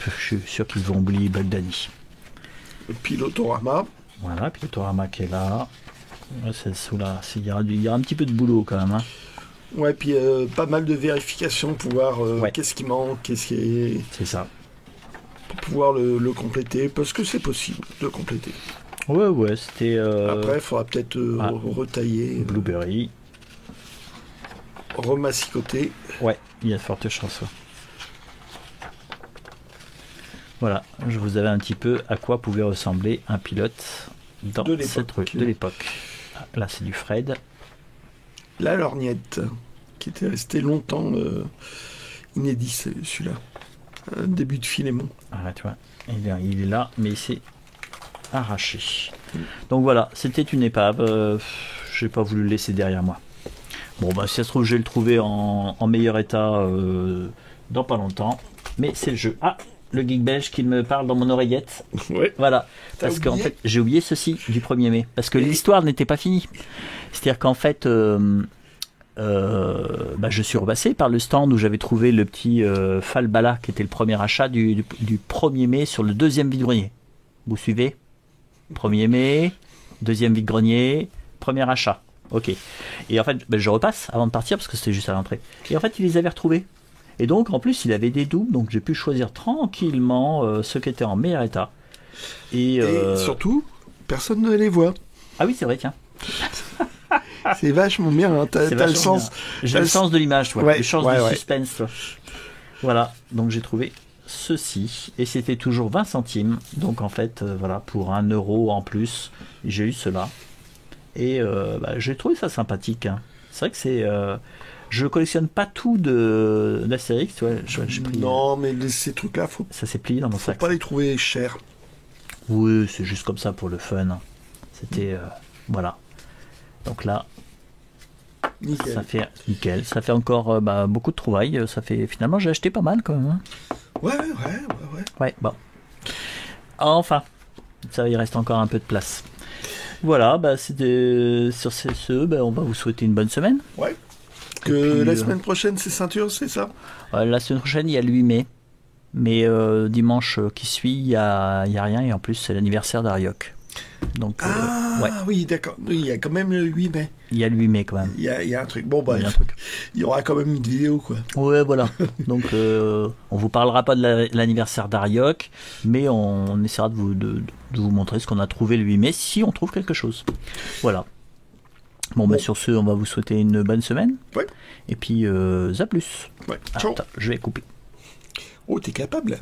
Je suis sûr qu'ils vont oublier Bugdani. Le Pilotorama. Voilà, puis le Torama qui est là. Ouais, c'est sous là. Il y aura un petit peu de boulot quand même. Hein. Ouais, puis pas mal de vérifications pour voir qu'est-ce qui manque, qu'est-ce qui est... C'est ça. Pour pouvoir le compléter, parce que c'est possible de compléter. Ouais, c'était... Après, il faudra peut-être retailler. Blueberry. Remassicoter. Ouais, il y a de fortes chances. Voilà, je vous avais un petit peu à quoi pouvait ressembler un pilote dans cette rue de l'époque. Là, c'est du Fred. La lorgnette, qui était resté longtemps inédit, celui-là. Début de Philémon. Ah, tu vois, il est là, mais il s'est arraché. Donc voilà, c'était une épave. J'ai pas voulu le laisser derrière moi. Bon, bah, si ça se trouve, je vais le trouver en meilleur état dans pas longtemps. Mais c'est le jeu. Ah, le geek belge qui me parle dans mon oreillette. Ouais. Voilà. Parce qu'en fait, j'ai oublié ceci du 1er mai. Parce que l'histoire n'était pas finie. C'est-à-dire qu'en fait, je suis repassé par le stand où j'avais trouvé le petit Falbala qui était le premier achat du 1er mai sur le deuxième vide-grenier. Vous suivez? 1er mai, deuxième vide-grenier, premier achat. Ok. Et en fait, je repasse avant de partir parce que c'était juste à l'entrée. Et en fait, il les avait retrouvés. Et donc, en plus, il avait des doubles, donc j'ai pu choisir tranquillement ceux qui étaient en meilleur état. Et surtout, personne ne les voit. Ah oui, c'est vrai, tiens. C'est vachement bien, hein. T'as le sens. J'ai le sens de l'image, toi. Ouais, le sens du suspense, toi. Voilà, donc j'ai trouvé ceci, et c'était toujours 20 centimes. Donc en fait, voilà, pour 1 euro en plus, j'ai eu cela. Et j'ai trouvé ça sympathique. Hein. C'est vrai que c'est... je collectionne pas tout d'Astérix, tu vois. J'ai pris, non, mais ces trucs-là, ça s'est plié dans mon sac. Faut pas les trouver chers. Oui, c'est juste comme ça pour le fun. C'était... voilà. Donc là, nickel. Ça fait nickel. Ça fait encore beaucoup de trouvailles. Ça fait... Finalement, j'ai acheté pas mal quand même. Hein. Ouais. Ouais, bon. Enfin, ça, il reste encore un peu de place. Voilà, c'était sur ce, on va vous souhaiter une bonne semaine. Ouais. Que la semaine prochaine, c'est ceinture, c'est ça? La semaine prochaine, il y a le 8 mai. Mais dimanche qui suit, il y a rien. Et en plus, c'est l'anniversaire d'Arioc. Donc, oui, d'accord. Oui, il y a quand même le 8 mai. Il y a le 8 mai quand même. Il y a un truc. Bon, il y aura quand même une vidéo, quoi. Ouais, voilà. Donc, on vous parlera pas de l'anniversaire d'Arioc, mais on essaiera de vous montrer ce qu'on a trouvé le 8 mai, si on trouve quelque chose. Voilà. Bon, sur ce, on va vous souhaiter une bonne semaine. Ouais. Et puis, à plus. Ouais. Ciao. Attends, je vais couper. Oh, t'es capable.